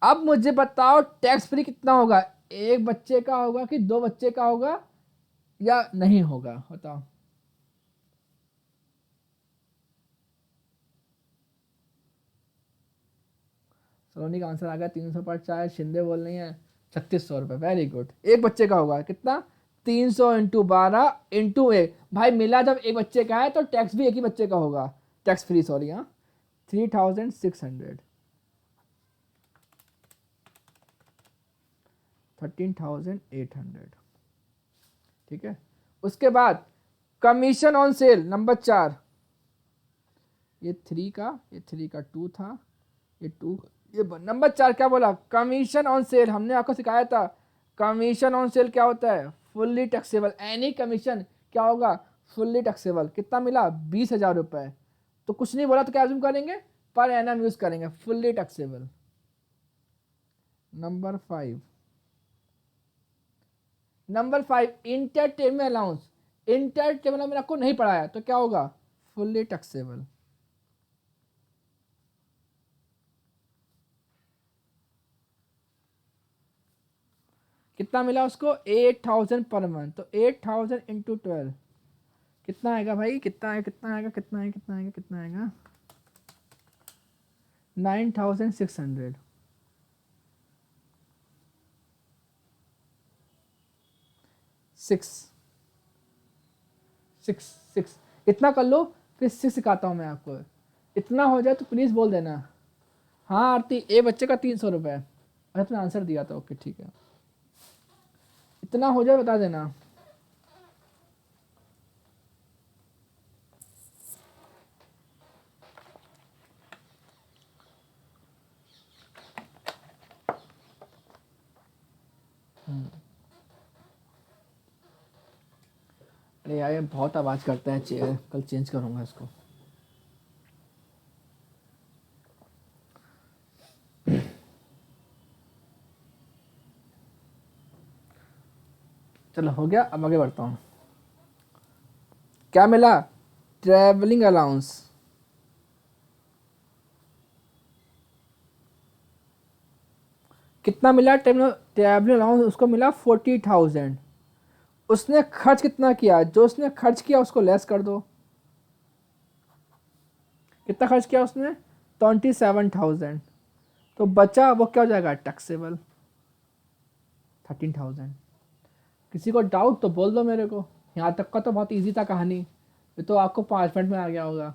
अब मुझे बताओ टैक्स फ्री कितना होगा, एक बच्चे का होगा कि 2 बच्चे का होगा, या नहीं होगा, बताओ। सलोनी का आंसर आ गया 300 पर चाय, शिंदे बोल रही है 3,600 रुपये। वेरी गुड, एक बच्चे का होगा कितना, 300 इंटू 12 इंटू 1। भाई मिला जब एक बच्चे का है तो टैक्स भी एक ही बच्चे का होगा, टैक्स फ्री, सॉरी। हाँ, 3,600, 13,800। ठीक है, उसके बाद कमीशन ऑन सेल नंबर 4। ये 3 का, ये 3 का 2 था, ये 2, ये नंबर 4 क्या बोला, कमीशन ऑन सेल। हमने आपको सिखाया था कमीशन ऑन सेल क्या होता है, फुल्ली टैक्सेबल। एनी कमीशन क्या होगा, फुल्ली टैक्सेबल। कितना मिला, 20,000 रुपये। तो कुछ नहीं बोला तो क्या अज्यूम करेंगे, पर एनम यूज करेंगे, fully taxable. Number 5, number 5 entertainment allowance. Entertainment मैंने आपको नहीं पढ़ाया, तो क्या होगा, फुल्ली टैक्सेबल। कितना मिला उसको 8,000 पर मंथ, तो 8,000 इंटू 12 कितना आएगा भाई, कितना आएगा, कितना आएगा, कितना आएगा, कितना आएगा, कितना आएगा, 9,600। 6 इतना कर लो, फिर 6 सिखाता हूँ मैं आपको। इतना हो जाए तो प्लीज़ बोल देना। हाँ आरती, ए बच्चे का 300 रुपये। अच्छा तुमने आंसर दिया था, ओके ठीक है। इतना हो जाए बता देना। अरे यार ये बहुत आवाज़ करता है चेयर, कल चेंज करूँगा इसको। चलो हो गया, अब आगे बढ़ता हूँ। क्या मिला, ट्रैवलिंग अलाउंस। कितना मिला ट्रैवलिंग अलाउंस, उसको मिला 40,000। उसने खर्च कितना किया, जो उसने खर्च किया उसको लेस कर दो। कितना खर्च किया उसने, 27,000। तो बचा वो क्या हो जाएगा, टैक्सेबल 13,000। किसी को डाउट तो बोल दो मेरे को। यहाँ तक का तो बहुत इजी था कहानी, ये तो आपको 5 मिनट में आ गया होगा।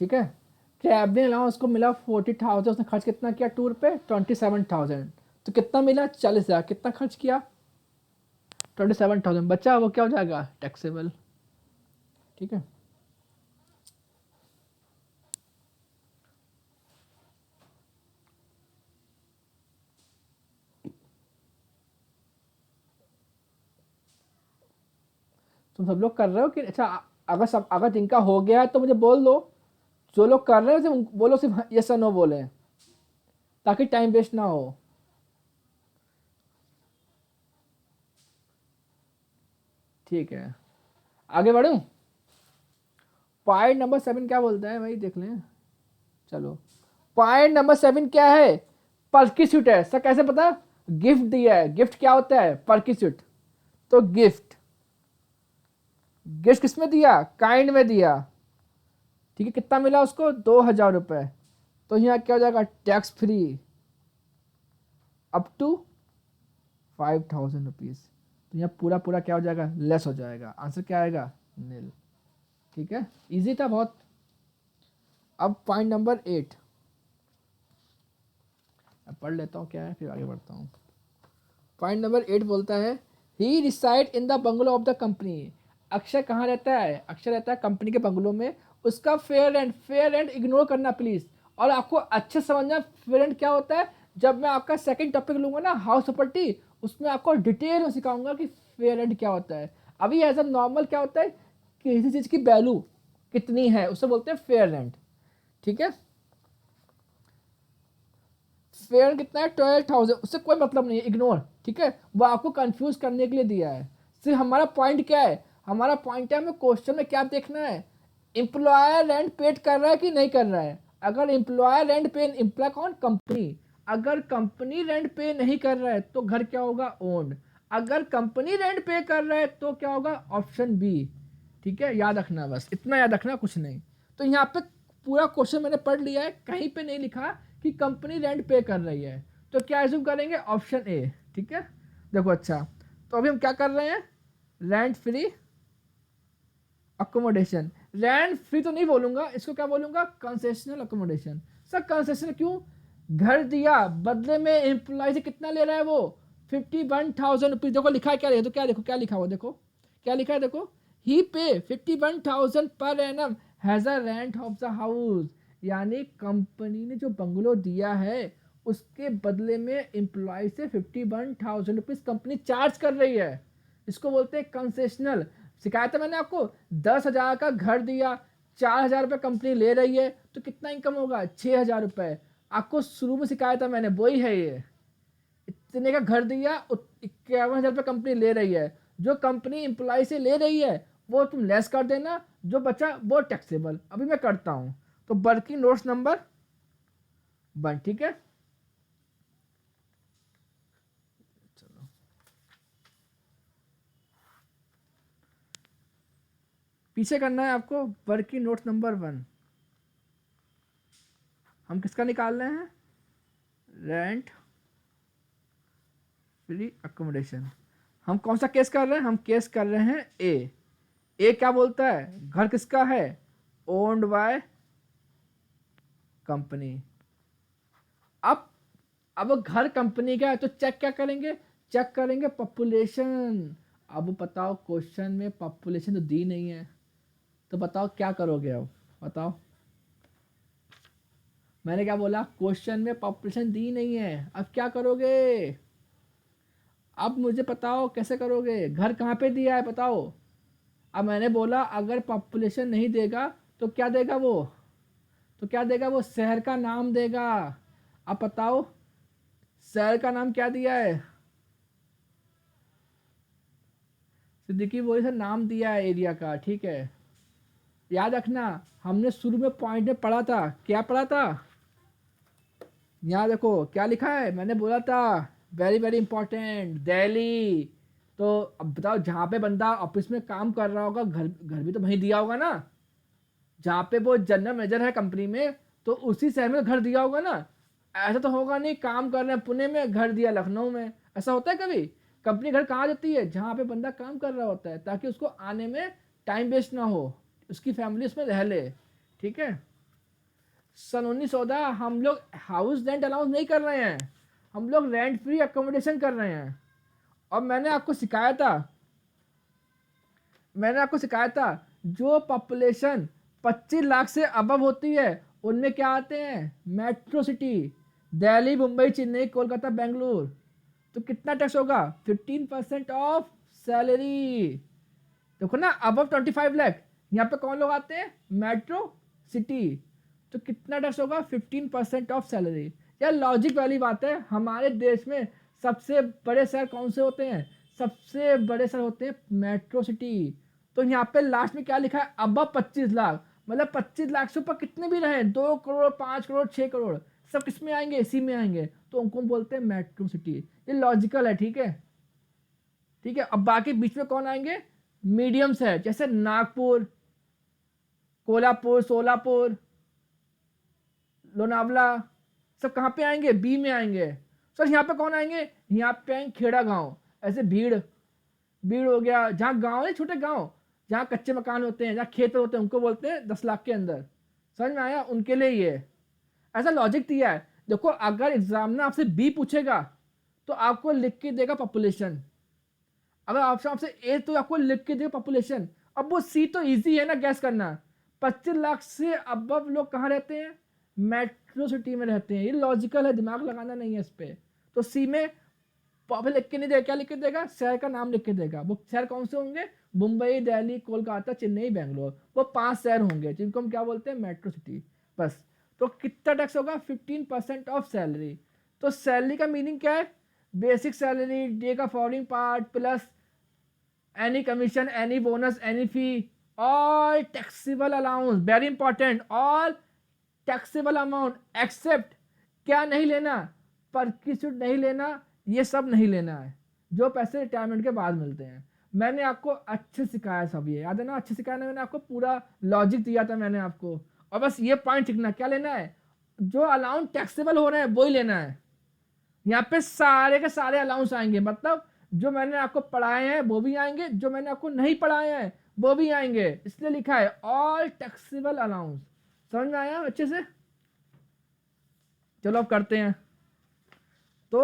ठीक है, ट्रैवलिंग अलाउंस को मिला 40,000, उसने खर्च कितना किया टूर पे, 27,000। तो कितना मिला, 40,000। कितना खर्च किया, 27,000। बचा वो क्या हो जाएगा, टैक्सेबल। ठीक है, तुम सब लोग कर रहे हो कि, अच्छा अगर जिनका हो गया है तो मुझे बोल दो। जो लोग कर रहे हो सिर्फ बोलो, सिर्फ यस और नो बोले, ताकि टाइम वेस्ट ना हो। ठीक है, आगे बढ़ूं। पॉइंट नंबर 7 क्या बोलता है भाई, देख लें। चलो, पॉइंट नंबर 7 क्या है, परक्यूट है। सर कैसे पता, गिफ्ट दिया है। गिफ्ट क्या होता है, परक्यूट। तो गिफ्ट, गिफ्ट किसमें दिया, काइंड में दिया। ठीक है, कितना मिला उसको, 2,000 रुपये। तो यहाँ क्या हो जाएगा, tax free up to 5,000 rupees. तो यहाँ पूरा पूरा क्या हो जाएगा, लेस हो जाएगा। आंसर क्या आएगा, नील। ठीक है, इजी था बहुत। अब पॉइंट नंबर 8 पढ़ लेता हूँ क्या है, फिर आगे बढ़ता हूँ। पॉइंट नंबर 8 बोलता है, he reside in the bungalow of the company. Akshay कहाँ रहता है, अक्षय रहता है कंपनी के बंगलो में। उसका fair rent, fair rent ignore करना प्लीज। और आपको अच्छे समझना फेयर रेंट क्या होता है। जब मैं आपका सेकंड टॉपिक लूंगा ना, हाउस प्रॉपर्टी, उसमें आपको डिटेल में सिखाऊंगा कि फेयर रेंट क्या होता है। अभी एज अ नॉर्मल क्या होता है, किसी चीज की वैल्यू कितनी है उसे बोलते हैं फेयर रेंट। ठीक है, फेयर कितना है, 12,000। उससे कोई मतलब नहीं है, इग्नोर। ठीक है, वो आपको कंफ्यूज करने के लिए दिया है। सिर्फ हमारा पॉइंट क्या है, हमारा पॉइंट है हमें क्वेश्चन में क्या देखना है, एम्प्लॉयर रेंट पेड कर रहा है कि नहीं कर रहा है। अगर एम्प्लॉयर रेंट पे, एम्प्लॉय कौन, कंपनी। अगर कंपनी रेंट पे नहीं कर रहा है तो घर क्या होगा, ओन्ड। अगर कंपनी रेंट पे कर रहा है तो क्या होगा, ऑप्शन बी। ठीक है, याद रखना, बस इतना याद रखना, कुछ नहीं। तो यहाँ पे पूरा क्वेश्चन मैंने पढ़ लिया है, कहीं पे नहीं लिखा कि कंपनी रेंट पे कर रही है। तो क्या एज्यूम करेंगे, ऑप्शन ए। ठीक है, देखो अच्छा, तो अभी हम क्या कर रहे हैं, rent free accommodation. Rent free तो नहीं बोलूंगा, इसको क्या बोलूंगा, कंसेशनल अकोमोडेशन। सर कंसेशनल क्यों, घर दिया, बदले में एम्प्लॉय से कितना ले रहा है वो, 51,000 रुपीज। देखो लिखा है क्या, देखो क्या, देखो क्या लिखा हुआ, देखो क्या लिखा है, देखो, ही पे 51,000 per annum has a rent of the house. यानी कंपनी ने जो बंगलो दिया है उसके बदले में एम्प्लॉय से 51,000 रुपीज कंपनी चार्ज कर रही है। इसको बोलते हैं कंसेशनल। शिकायत है मैंने आपको, 10,000 का घर दिया, 4,000 रुपये कंपनी ले रही है, तो कितना इनकम होगा, 6,000 रुपये। आपको शुरू में शिकायत है मैंने, वही है ये। इतने का घर दिया, 51,000 रुपये कंपनी ले रही है। जो कंपनी एम्प्लॉय से ले रही है वो तुम लेस कर देना, जो बचा वो टैक्सेबल। अभी मैं करता हूँ। तो वर्किंग नोट्स नंबर 1, ठीक है। चलो पीछे करना है आपको वर्किंग नोट नंबर 1। हम किसका निकाल रहे हैं? Rent free accommodation. हम कौन सा केस कर रहे हैं? हम केस कर रहे हैं ए क्या बोलता है? घर किसका है? Owned by company. अब घर कंपनी का है तो चेक क्या करेंगे? चेक करेंगे पॉपुलेशन। अब बताओ क्वेश्चन में पॉपुलेशन तो दी नहीं है, तो बताओ क्या करोगे? अब बताओ, मैंने क्या बोला? क्वेश्चन में पॉपुलेशन दी नहीं है, अब क्या करोगे? अब मुझे बताओ कैसे करोगे? घर कहाँ पे दिया है बताओ? अब मैंने बोला अगर पॉपुलेशन नहीं देगा तो क्या देगा वो? तो क्या देगा वो? शहर का नाम देगा। अब बताओ शहर का नाम क्या दिया है? सिद्दीकी बोली सर नाम दिया है एरिया का, ठीक है। याद रखना हमने शुरू में पॉइंट में पढ़ा था, क्या पढ़ा था? यहाँ देखो क्या लिखा है, मैंने बोला था वेरी वेरी इंपॉर्टेंट, दिल्ली। तो अब बताओ जहाँ पे बंदा ऑफिस में काम कर रहा होगा, घर घर भी तो वहीं दिया होगा ना। जहाँ पे वो जनरल मैनेजर है कंपनी में, तो उसी शहर में घर दिया होगा ना। ऐसा तो होगा नहीं काम कर रहे हैं पुणे में, घर दिया लखनऊ में। ऐसा होता है कभी? कंपनी घर कहाँ देती है? जहाँ पे बंदा काम कर रहा होता है, ताकि उसको आने में टाइम वेस्ट ना हो, उसकी फैमिली उसमें रह ले, ठीक है। सन 1914 हम लोग हाउस रेंट अलाउंस नहीं कर रहे हैं, हम लोग रेंट फ्री अकोमोडेशन कर रहे हैं। और मैंने आपको सिखाया था जो पॉपुलेशन 25 लाख से अबव होती है उनमें क्या आते हैं? Metro city, Delhi, Mumbai, Chennai, Kolkata, Bengaluru. तो कितना टैक्स होगा? 15% ऑफ सैलरी। देखो ना, अबव 25 लाख यहाँ पे कौन लोग आते हैं? Metro city. तो कितना टैक्स होगा? 15% ऑफ सैलरी। यार लॉजिक वाली बात है। हमारे देश में सबसे बड़े शहर कौन से होते हैं? सबसे बड़े शहर होते हैं मेट्रो सिटी। तो यहाँ पे लास्ट में क्या लिखा है? अबव 25 लाख। मतलब 25 लाख से ऊपर कितने भी रहे, 2 करोड़, 5 करोड़, 6 करोड़, सब किस में आएंगे? इसी में आएंगे। तो उनको बोलते हैं मेट्रो सिटी। ये लॉजिकल है, ठीक है। ठीक है, अब बाकी बीच में कौन आएंगे? मीडियम्स है, जैसे नागपुर, कोल्हापुर, सोलापुर, लोनावला, सब कहाँ पे आएंगे? बी में आएंगे। सर यहाँ पे कौन आएंगे? यहाँ पे आएंगे खेड़ा गांव, ऐसे भीड़, भीड़ हो गया, जहाँ गांव है, छोटे गांव, जहाँ कच्चे मकान होते हैं, जहाँ खेत होते हैं, उनको बोलते हैं 10 लाख के अंदर। समझ में आया? उनके लिए ये ऐसा लॉजिक दिया है। देखो अगर एग्जाम में आपसे बी पूछेगा तो आपको लिख के देगा पॉपुलेशन। अगर आपसे ए तो आपको लिख के देगा पॉपुलेशन। अब वो सी तो इजी है ना गैस करना। 25 लाख से अबव लोग कहाँ रहते हैं? मेट्रो सिटी में रहते हैं। ये लॉजिकल है, दिमाग लगाना नहीं है इस पे। तो सी में पॉपुलेशन लिख के नहीं देगा, क्या लिख के देगा? शहर का नाम लिख के देगा। वो शहर कौन से होंगे? मुंबई, दिल्ली, कोलकाता, चेन्नई, बेंगलोर। वो 5 शहर होंगे जिनको हम क्या बोलते हैं? Metro city. बस। तो कितना टैक्स होगा? 15% ऑफ सैलरी। तो सैलरी का मीनिंग क्या है? बेसिक सैलरी, डे का following part, plus any commission, any bonus, any fee, all taxable allowance. Very important, all taxable amount except क्या नहीं लेना? परक्यूट नहीं लेना, ये सब नहीं लेना है जो पैसे रिटायरमेंट के बाद मिलते हैं। मैंने आपको अच्छे सिखाया सब, ये याद है ना? अच्छे सिखाया ना, मैंने आपको पूरा लॉजिक दिया था मैंने आपको। और बस ये पॉइंट सीखना, क्या लेना है? जो अलाउंस टैक्सेबल हो रहे हैं वही लेना है। यहाँ पे सारे के सारे अलाउंस आएंगे, मतलब जो मैंने आपको पढ़ाए हैं वो भी आएंगे, जो मैंने आपको नहीं पढ़ाए हैं वो भी आएंगे। इसलिए लिखा है ऑल टैक्सेबल अलाउंस। समझ में आया अच्छे से? चलो अब करते हैं। तो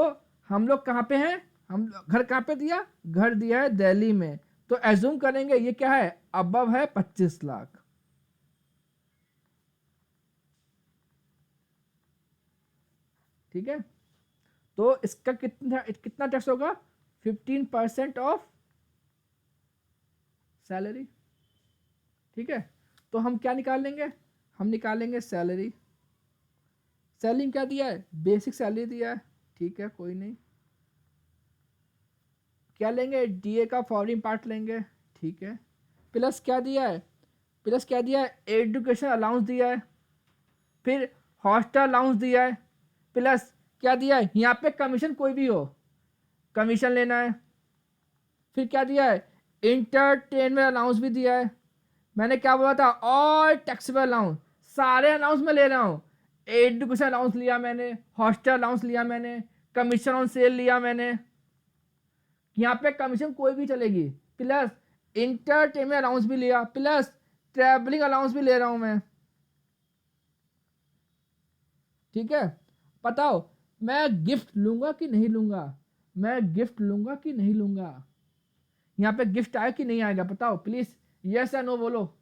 हम लोग कहाँ पे हैं? हम घर कहाँ पे दिया? घर दिया है दिल्ली में। तो एज्यूम करेंगे ये क्या है? अबव है 25 लाख। ठीक है, तो इसका कितना टैक्स होगा? 15% ऑफ सैलरी। ठीक है, तो हम क्या निकाल लेंगे? हम निकालेंगे सैलरी। सैलरी में क्या दिया है? बेसिक सैलरी दिया है, ठीक है, कोई नहीं। क्या लेंगे? डीए का फॉलोइंग पार्ट लेंगे, ठीक है। प्लस क्या दिया है? प्लस क्या दिया है? एजुकेशन अलाउंस दिया है, फिर हॉस्टल अलाउंस दिया है, प्लस क्या दिया है यहाँ पे, कमीशन कोई भी हो, कमीशन लेना है। फिर क्या दिया है, इंटरटेनमेंट अलाउंस भी दिया है। मैंने क्या बोला था, ऑल टैक्सेबल अलाउंस, सारे अलाउंस में ले रहा हूँ। एजुकेशन अलाउंस लिया मैंने, हॉस्टल अलाउंस लिया मैंने, कमीशन ऑन सेल लिया मैंने, यहाँ पे कमीशन कोई भी चलेगी, प्लस इंटरटेनमेंट अलाउंस भी लिया, प्लस ट्रैवलिंग अलाउंस भी ले रहा हूं मैं। ठीक है, बताओ मैं गिफ्ट लूंगा कि नहीं लूंगा, मैं गिफ्ट लूंगा कि नहीं लूंगा, यहाँ पे गिफ्ट आएगा कि नहीं आएगा, बताओ प्लीज, यस या नो बोलो।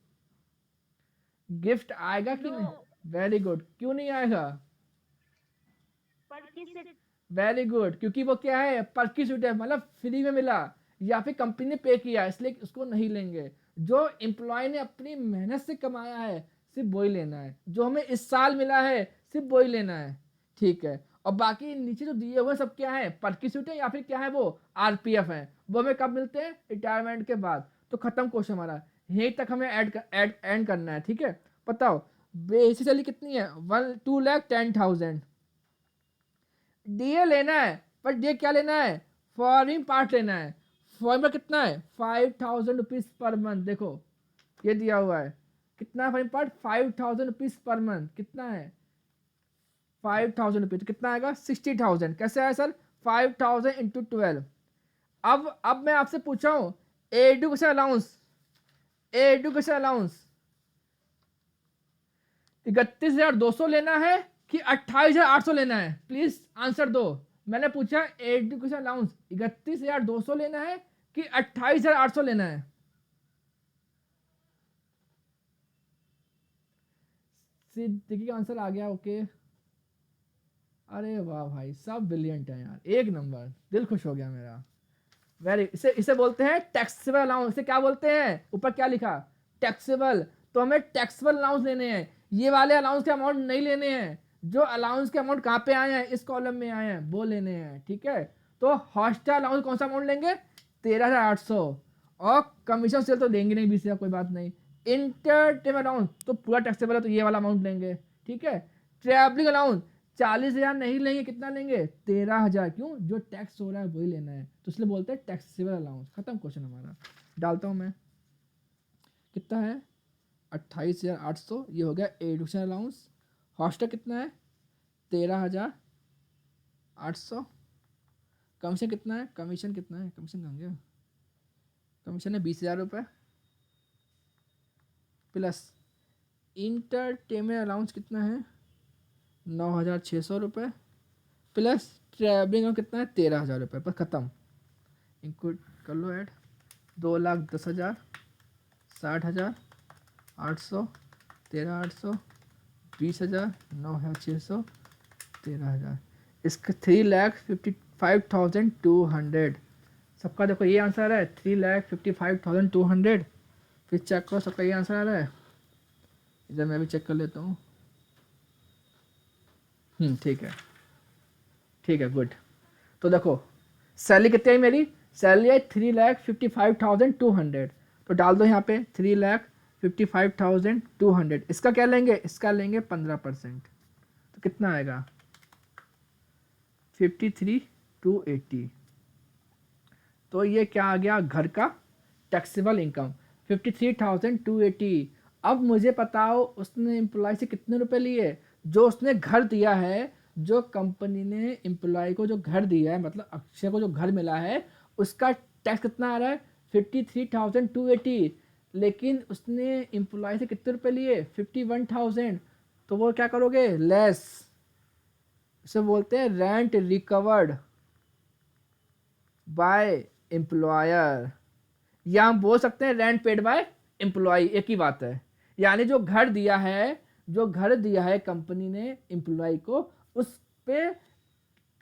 गिफ्ट आएगा कि नहीं, वेरी गुड, क्यों नहीं आएगा, वेरी गुड, क्योंकि वो क्या है, पर्की सूट है, मतलब फ्री में मिला या फिर कंपनी ने पे किया, इसलिए उसको नहीं लेंगे। जो एम्प्लॉय ने अपनी मेहनत से कमाया है सिर्फ वही लेना है, जो हमें इस साल मिला है सिर्फ वही लेना है। ठीक है, और बाकी नीचे जो दिए हुए सब क्या है, पर्की सूट है या फिर क्या है, वो आरपीएफ है, वो हमें कब मिलते हैं, रिटायरमेंट के बाद। तो खत्म क्वेश्चन हमारा, यहीं तक हमें एड करना है। ठीक है, बताओ बेसिक सैलरी कितनी है, 2,10,000। डीए लेना है, पर डीए क्या लेना है, फॉरेन पार्ट लेना है। फॉरेन पार्ट कितना है, 5,000 रुपीज पर मंथ। देखो ये दिया हुआ है, कितना है foreign part, 5,000 rupees per month. कितना है, 5,000 रुपीज, तो कितना आएगा, 60,000। कैसे आया सर, 5,000 इंटू 12। अब मैं आपसे पूछा हूँ, एडुकेशन अलाउंस, एडुकेशन अलाउंस 31,200 लेना है कि 28,800 लेना है, प्लीज आंसर दो। मैंने पूछा एजुकेशन अलाउंस 31,200 लेना है कि 28,800 लेना है। सिद्दीकी का आंसर आ गया, ओके। अरे वाह भाई, सब ब्रिलियंट है यार, एक नंबर, दिल खुश हो गया मेरा। वेरी, इसे इसे बोलते हैं टैक्सेबल अलाउंस। इसे क्या बोलते हैं, ऊपर क्या लिखा, टैक्सेबल। तो हमें टैक्सेबल अलाउंस लेने हैं, ये वाले अलाउंस के अमाउंट नहीं लेने हैं। जो अलाउंस के अमाउंट कहाँ पे आए हैं, इस कॉलम में आए हैं, वो लेने हैं। ठीक है, तो हॉस्टल अलाउंस कौन सा अमाउंट लेंगे, 13,800। और कमीशन सेल तो देंगे नहीं, 20,000, कोई बात नहीं। इंटरटेनमेंट अलाउंस तो पूरा टैक्सेबल है, तो ये वाला अमाउंट लेंगे। ठीक है, ट्रैवलिंग अलाउंस 40,000 नहीं लेंगे, कितना लेंगे, 13,000। क्यों, जो टैक्स हो रहा है वही लेना है, तो इसलिए बोलते हैं टैक्सेबल अलाउंस। खत्म क्वेश्चन हमारा। डालता हूँ मैं, कितना है, 28,800, ये हो गया एडुकेशन अलाउंस। हॉस्टल कितना है, 13,800। कमीशन कितना है, कमीशन कितना है, कमीशन कहाँ गया, कमीशन है 20,000 रुपये, प्लस इंटरटेनमेंट अलाउंस कितना है, 9,600 रुपये, प्लस ट्रैवलिंग का कितना है, 13,000 रुपये। बस खत्म, इंक्लूड कर लो ऐड, 2,10,000, 60,000, 800, 13,800, 20,000, 9,600, 13,000, इसका 3,55,200। सबका देखो ये आंसर है, 3,55,200। फिर चेक करो, सबका ये आंसर आ रहा है। इधर मैं भी चेक कर लेता हूँ। ठीक है, ठीक है, गुड। तो देखो सैलरी कितनी आई मेरी, सैलरी आई 3,55,200। तो डाल दो यहाँ पे 3,55,200। इसका क्या लेंगे, इसका लेंगे 15%, तो कितना आएगा, 53,280। तो ये क्या आ गया, घर का टैक्सेबल इनकम 53,280। अब मुझे बताओ उसने एम्प्लॉय से कितने रुपए लिए, जो उसने घर दिया है, जो कंपनी ने एम्प्लॉय को जो घर दिया है, मतलब अक्षय को जो घर मिला है, उसका टैक्स कितना आ रहा है, 53,280। लेकिन उसने एम्प्लॉय से कितने रुपए लिए, 51,000। तो वो क्या करोगे, लेस, इसे बोलते हैं रेंट रिकवर्ड बाय एम्प्लॉयर, या हम बोल सकते हैं रेंट पेड बाय एम्प्लॉय, एक ही बात है। यानी जो घर दिया है, जो घर दिया है कंपनी ने एम्प्लॉय को, उस पे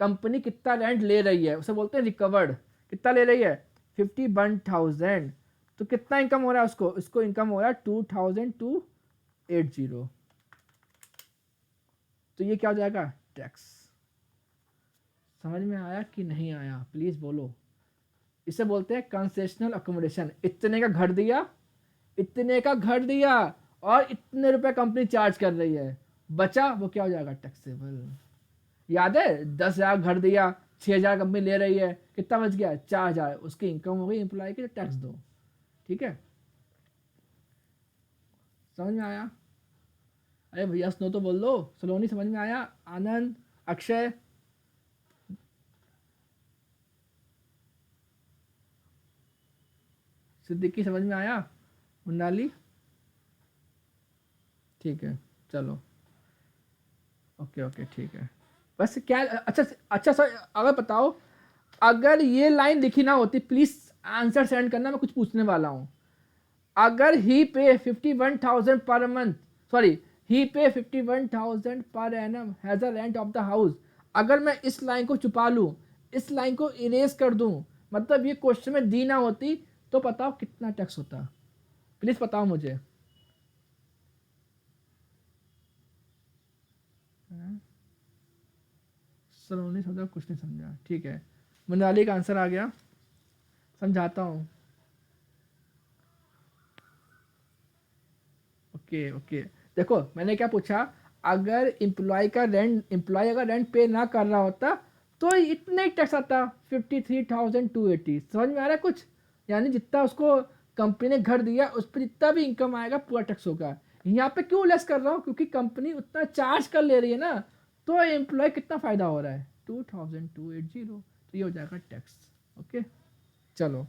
कंपनी कितना रेंट ले रही है, उसे बोलते हैं रिकवर्ड। कितना ले रही है, 51,000। तो कितना इनकम हो रहा है उसको, उसको इनकम हो रहा है 2,280। तो ये क्या हो जाएगा, टैक्स। समझ में आया कि नहीं आया, प्लीज बोलो। इसे बोलते हैं कंसेशनल अकोमोडेशन। इतने का घर दिया, इतने का घर दिया, और इतने रुपए कंपनी चार्ज कर रही है, बचा वो क्या हो जाएगा, टैक्सेबल। याद है 10,000 घर दिया, 6,000 कंपनी ले रही है, कितना बच गया 4,000, उसकी इनकम हो गई एम्प्लॉय की, टैक्स दो। ठीक है, समझ में आया? अरे भैया स्नो तो बोल दो। सलोनी समझ में आया? आनंद, अक्षय, सिद्दीकी समझ में आया? मुन्नाली? ठीक है चलो, ओके ओके ठीक है। बस क्या, अच्छा अच्छा सर, अगर बताओ अगर ये लाइन लिखी ना होती, प्लीज आंसर सेंड करना, मैं कुछ पूछने वाला हूँ। अगर ही पे 51,000 पर मंथ, सॉरी ही पे 51,000 per annum has a rent of the house, अगर मैं इस लाइन को छुपा लूँ, इस लाइन को इरेज कर दूँ, मतलब ये क्वेश्चन में दी ना होती, तो बताओ कितना टैक्स होता? प्लीज बताओ मुझे। सलोनी समझा, कुछ नहीं समझा, ठीक है। मुनाली का आंसर आ गया, समझाता हूँ। ओके ओके, देखो मैंने क्या पूछा, अगर एम्प्लॉय अगर रेंट पे ना कर रहा होता तो इतने ही टैक्स आता, 53,280। समझ में आ रहा है कुछ? यानी जितना उसको कंपनी ने घर दिया उस पर जितना भी इनकम आएगा पूरा टैक्स होगा। यहाँ पे क्यों लेस कर रहा हूँ, क्योंकि कंपनी उतना चार्ज कर ले रही है ना, तो एम्प्लॉय कितना फायदा हो रहा है, 2,280, तो ये हो जाएगा टैक्स। ओके चलो,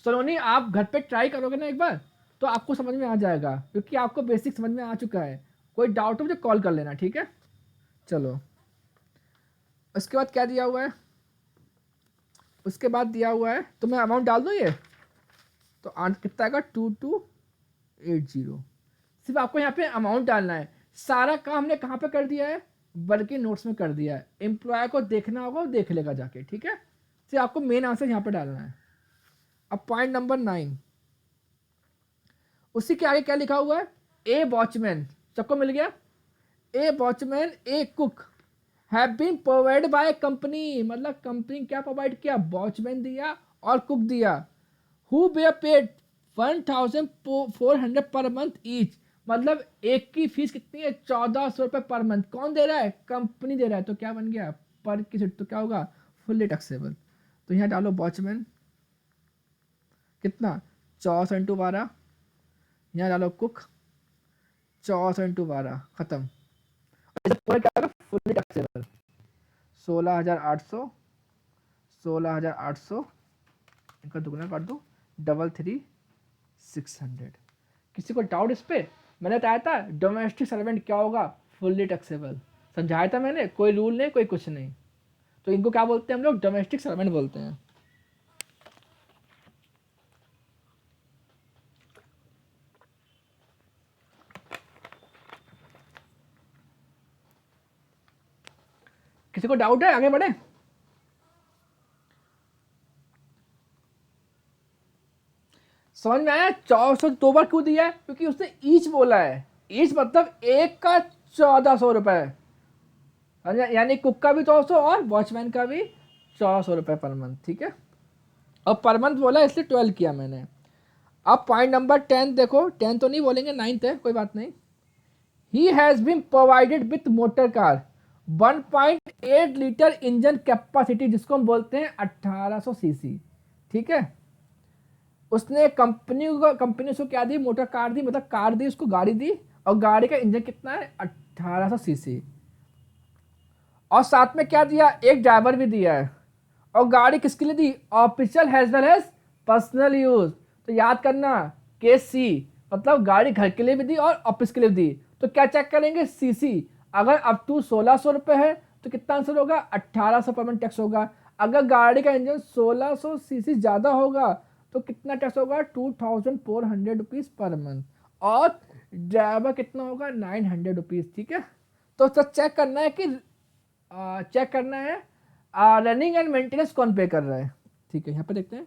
सलोनी आप घर पे ट्राई करोगे ना एक बार, तो आपको समझ में आ जाएगा, क्योंकि आपको बेसिक समझ में आ चुका है। कोई डाउट हो मुझे कॉल कर लेना, ठीक है? चलो, उसके बाद क्या दिया हुआ है? उसके बाद दिया हुआ है, तो मैं अमाउंट डाल दूँ ये, तो कितना आएगा 2280। सिर्फ आपको यहाँ पे अमाउंट डालना है। सारा काम हमने कहाँ पे कर दिया है? वर्किंग नोट्स में कर दिया है। एम्प्लॉय को देखना होगा, वो देख लेगा जाके, ठीक है? सिर्फ आपको मेन आंसर यहाँ पे डालना है। अब पॉइंट नंबर 9, उसी के आगे क्या लिखा हुआ है? ए वॉचमैन, सबको मिल गया? A watchman, a cook have been provide by company, मतलब कंपनी क्या प्रोवाइड किया? वॉचमैन दिया और कुक दिया। Who bay paid 1,400 per month each, मतलब एक की फीस कितनी है? 1,400 रुपये पर मंथ। कौन दे रहा है? कंपनी दे रहा है। तो क्या बन गया? पर की सीट तो क्या होगा? Fully taxable. तो यहाँ डालो वॉचमैन, कितना? 1400 × 12। यहाँ डालो कुक, 1400 × 12, खत्म। क्या फुल्ली टैक्सेबल? 16,800, 16,800, इनका दुगना कर दो, 33,600। किसी को डाउट इस पे? मैंने बताया था डोमेस्टिक सर्वेंट क्या होगा? Fully taxable. समझाया था मैंने, कोई रूल नहीं, कोई कुछ नहीं। तो इनको क्या बोलते हैं हम लोग? डोमेस्टिक सर्वेंट बोलते हैं। किसी को डाउट है? आगे बढ़े। समझ में आया? 400 दो बार क्यों दिया है? क्योंकि उसने ईच बोला है। ईच मतलब एक का 1,400 रुपए, यानी कुक का भी 1,400 और वॉचमैन का भी 1,400 रुपए पर मंथ, ठीक है? और पर मंथ बोला इसलिए 12 किया मैंने। अब पॉइंट नंबर 10 देखो, 10 तो नहीं बोलेंगे, 9th है, कोई बात नहीं। He has been provided with motor car 1.8 litre engine capacity, जिसको हम बोलते हैं 1800 सीसी, ठीक है? उसने कंपनी उसको क्या दी? मोटर कार दी, मतलब कार दी उसको, गाड़ी दी, और गाड़ी का इंजन कितना है? 1800 सीसी। और साथ में क्या दिया? एक ड्राइवर भी दिया है। और गाड़ी किसके लिए दी? Official as well as personal use. तो याद करना, केस सी, मतलब गाड़ी घर के लिए भी दी और ऑफिस के लिए भी दी। तो क्या चेक करेंगे? सीसी। अगर अप टू 1,600 रुपये है तो कितना आंसर होगा? 1,800 पर मंथ टैक्स होगा। अगर गाड़ी का इंजन 1,600 सीसी ज़्यादा होगा तो कितना टैक्स होगा? 2,400 रुपीज़ पर मंथ। और ड्राइवर कितना होगा? 900 रुपीज़, ठीक है? तो चेक करना है कि रनिंग एंड मेंटेनेंस कौन पे कर रहा है, ठीक है? यहाँ पे देखते हैं,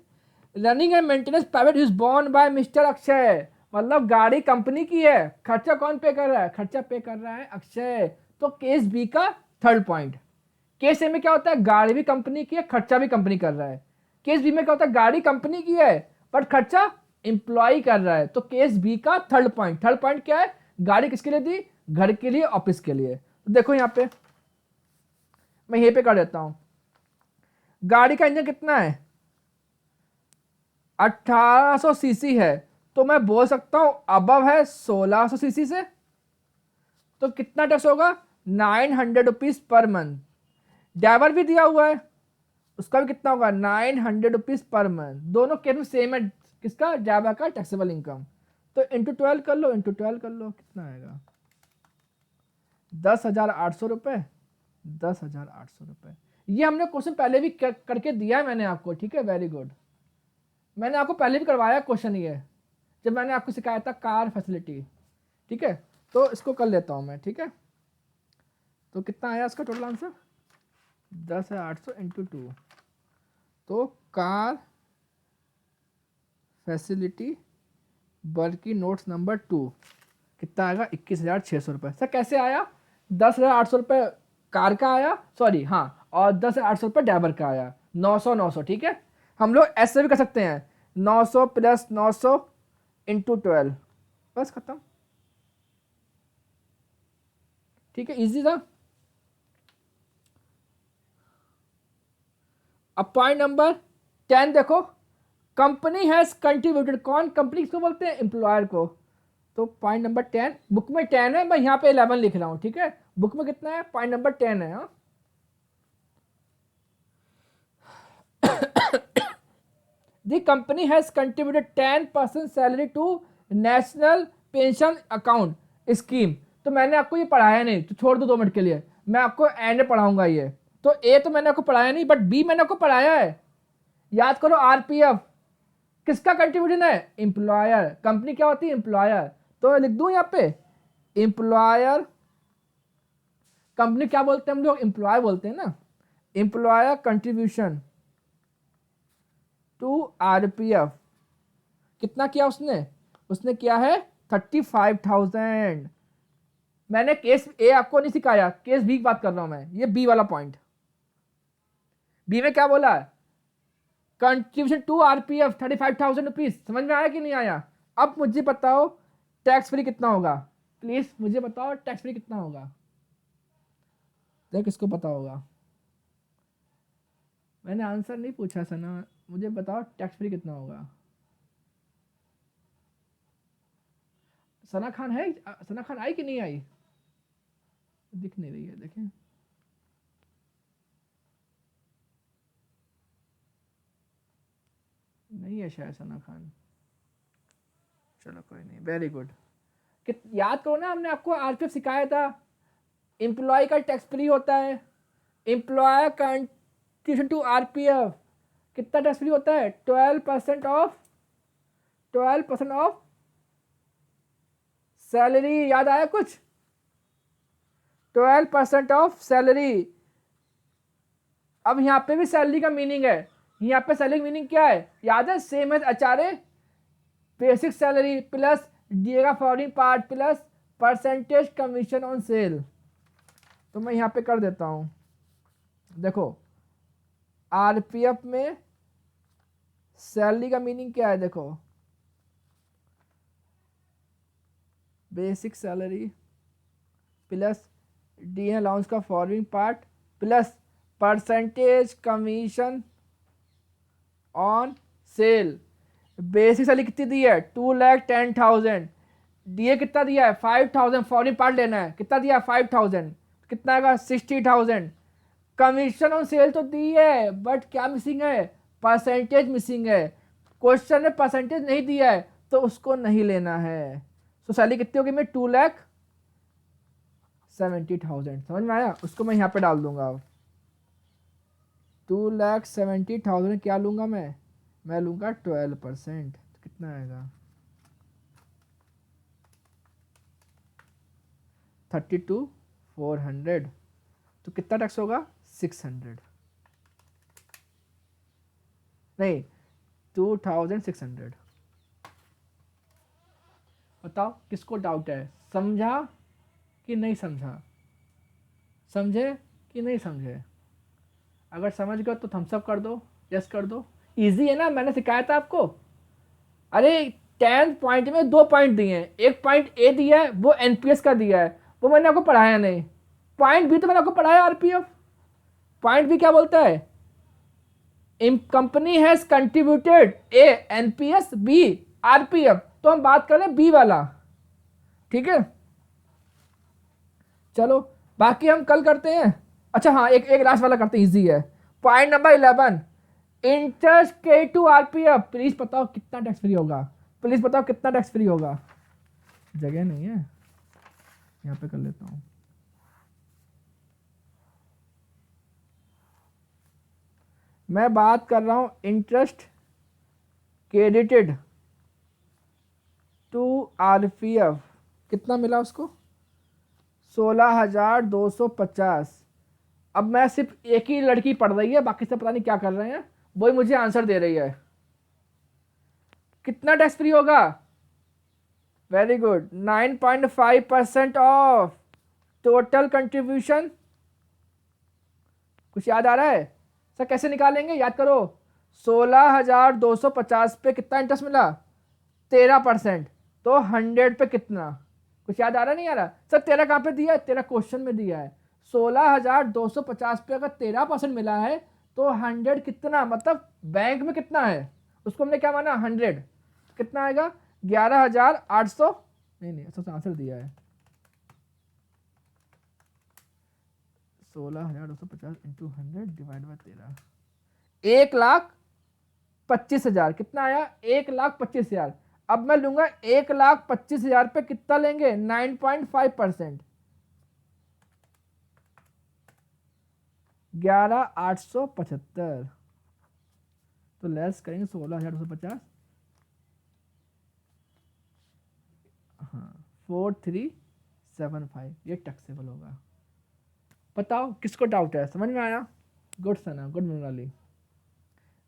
running and maintenance private is borne by mister Akshay, मतलब गाड़ी कंपनी की है, खर्चा कौन पे कर रहा है? खर्चा पे कर रहा है अक्षय। तो केस बी का थर्ड पॉइंट। केस ए में क्या होता है? गाड़ी भी कंपनी की है, खर्चा भी कंपनी कर रहा है। केस बी में क्या होता है? गाड़ी कंपनी की है बट खर्चा एम्प्लॉय कर रहा है। तो केस बी का थर्ड पॉइंट क्या है? गाड़ी किसके लिए दी? घर के लिए, ऑफिस के लिए। तो देखो यहाँ पे मैं यहीं पे कर देता हूँ। गाड़ी का इंजन कितना है, 1800 सीसी है, तो मैं बोल सकता हूँ अबव है 1600 सीसी से, तो कितना टैक्स होगा, 900 रुपीज पर मंथ। ड्राइवर भी दिया हुआ है, उसका भी कितना होगा, 900 रुपीज पर मंथ। दोनों केस में सेम है, किसका, ड्राइवर का टैक्सेबल इनकम। तो इंटू 12 कर लो, इंटू 12 कर लो, कितना आएगा, 10,800 रुपये, 10,800 रुपये। ये हमने क्वेश्चन पहले भी करके दिया है मैंने आपको, ठीक है, वेरी गुड। मैंने आपको पहले भी करवाया क्वेश्चन ये, जब मैंने आपको सिखाया था कार फैसिलिटी, ठीक है। तो इसको कर लेता हूँ मैं, ठीक है। तो कितना आया इसका टोटल आंसर, 10,800 इंटू 2, तो कार फैसिलिटी बल्कि नोट्स नंबर 2 कितना आएगा, 21,600 रुपये। सर कैसे आया, 10,800 रुपये कार का आया, सॉरी हाँ, और 10,800 रुपये ड्राइवर का आया, 900 900, ठीक है। हम लोग ऐसे भी कर सकते हैं, 900 प्लस 900 इंटू 12, बस खत्म, ठीक है, इजी था। अब पॉइंट नंबर 10 देखो, कंपनी हैज कंट्रीब्यूटेड, कौन, कंपनी किसको बोलते हैं, एम्प्लॉयर को। तो पॉइंट नंबर 10, बुक में 10 है, मैं यहाँ पे 11 लिख रहा हूँ, ठीक है। बुक में कितना है, पॉइंट नंबर 10 है। हाँ, the company has contributed 10% salary to national pension account scheme. तो मैंने आपको ये पढ़ाया नहीं, तो छोड़ दो 2 मिनट के लिए, मैं आपको एंड में पढ़ाऊंगा ये। तो ए तो मैंने आपको पढ़ाया नहीं, बट बी मैंने आपको पढ़ाया है। याद करो, आरपीएफ किसका कंट्रीब्यूशन है, एम्प्लॉयर। कंपनी क्या होती है, एम्प्लॉयर। तो लिख दूं यहाँ पे, एम्प्लॉयर, कंपनी क्या बोलते हैं हम लोग, एम्प्लॉयर बोलते हैं ना, एम्प्लॉयर कंट्रीब्यूशन टू आरपीएफ। कितना किया उसने, उसने किया है 35,000। मैंने केस ए आपको नहीं सिखाया, केस बी की बात कर रहा हूं मैं, ये बी वाला पॉइंट। बी में क्या बोला, कंट्रीब्यूशन टू आरपीएफ 35,000 रुपीज। समझ में आया कि नहीं आया। अब मुझे बताओ टैक्स फ्री कितना होगा, प्लीज मुझे बताओ टैक्स फ्री कितना होगा, देख किसको पता होगा। मैंने आंसर नहीं पूछा सना, मुझे बताओ टैक्स फ्री कितना होगा। सना खान है, सना खान आई कि नहीं आई, दिख नहीं रही है, देखें। नहीं है शायद सना खान, चलो कोई नहीं, वेरी गुड। याद करो ना, हमने आपको आरपीएफ सिखाया था, एम्प्लॉय का टैक्स फ्री होता है, एम्प्लॉय कंट्रीब्यूशन टू आरपीएफ कितना टैक्स फ्री होता है, 12% ऑफ, 12% ऑफ सैलरी। याद आया कुछ, 12% ऑफ सैलरी। अब यहाँ पे भी सैलरी का मीनिंग है, यहाँ पे सैलरी का मीनिंग क्या है, याद है, same as HRA, basic salary plus दिएगा following part plus percentage commission on sale. तो मैं यहाँ पे कर देता हूँ, देखो आरपीएफ में सैलरी का मीनिंग क्या है, देखो basic salary plus D allowance का following part plus percentage commission on sale. Basic salary कितनी दी है, 2,10,000, डीए कितना दिया है, 5,000, फॉलोइंग पार्ट लेना है, कितना दिया है 5,000, कितना आएगा 60,000। कमीशन ऑन सेल तो दी है, बट क्या मिसिंग है, परसेंटेज मिसिंग है। क्वेश्चन में परसेंटेज नहीं दिया है, तो उसको नहीं लेना है। तो सैलरी कितनी होगी, मैं 2,70,000, समझ में आया। उसको मैं यहाँ पे डाल दूंगा, 2,70,000 क्या लूंगा मैं लूंगा 12%, तो कितना आएगा 32,400, तो कितना टैक्स होगा 600, नहीं 2,600। बताओ किसको डाउट है, समझा कि नहीं समझा, समझे कि नहीं समझे। अगर समझ गए तो थम्स अप कर दो, यस कर दो। इजी है ना, मैंने सिखाया था आपको। अरे 10 पॉइंट में 2 पॉइंट दिए हैं, एक पॉइंट ए दिया है वो एनपीएस का दिया है, वो मैंने आपको पढ़ाया नहीं। पॉइंट बी तो मैंने आपको पढ़ाया आरपीएफ। पॉइंट बी क्या बोलता है, company has contributed a NPS B RPF, तो हम बात कर रहे हैं बी वाला, ठीक है। चलो बाकी हम कल करते हैं। अच्छा हाँ, एक एक लास्ट वाला करते हैं, इजी है। पॉइंट नंबर 11, इंटरेस्ट के टू आरपीएफ, प्लीज बताओ कितना टैक्स फ्री होगा, प्लीज बताओ कितना टैक्स फ्री होगा। जगह नहीं है, यहाँ पे कर लेता हूँ। मैं बात कर रहा हूं इंटरेस्ट क्रेडिटेड टू आरपीएफ, कितना मिला उसको, 16,250। अब मैं सिर्फ एक ही लड़की पढ़ रही है, बाकी सब पता नहीं क्या कर रहे हैं, वही मुझे आंसर दे रही है। कितना टैक्स फ्री होगा, very good, 9.5% of total contribution. कुछ याद आ रहा है सर, कैसे निकालेंगे, याद करो। 16,250 पे कितना इंटरेस्ट मिला, 13%, तो 100 पे कितना, कुछ याद आ रहा नहीं आ रहा सर, तेरा कहाँ पे दिया है, तेरा क्वेश्चन में दिया है। 16,250 पे अगर 13% मिला है तो 100 कितना, मतलब बैंक में कितना है, उसको हमने क्या माना 100, कितना आएगा 11,800, नहीं ऐसा आंसर दिया है, 16,250 इंटू 100 डिवाइड बाई 13, 1,25,000, कितना आया 1,25,000। अब मैं लूंगा 1,25,000 पे कितना लेंगे 9.5%, 11,875, तो लेस करेंगे 16,250, हाँ 4,375, ये टैक्सेबल होगा। बताओ किसको डाउट है, समझ में आया, good Sana, good Mrinali,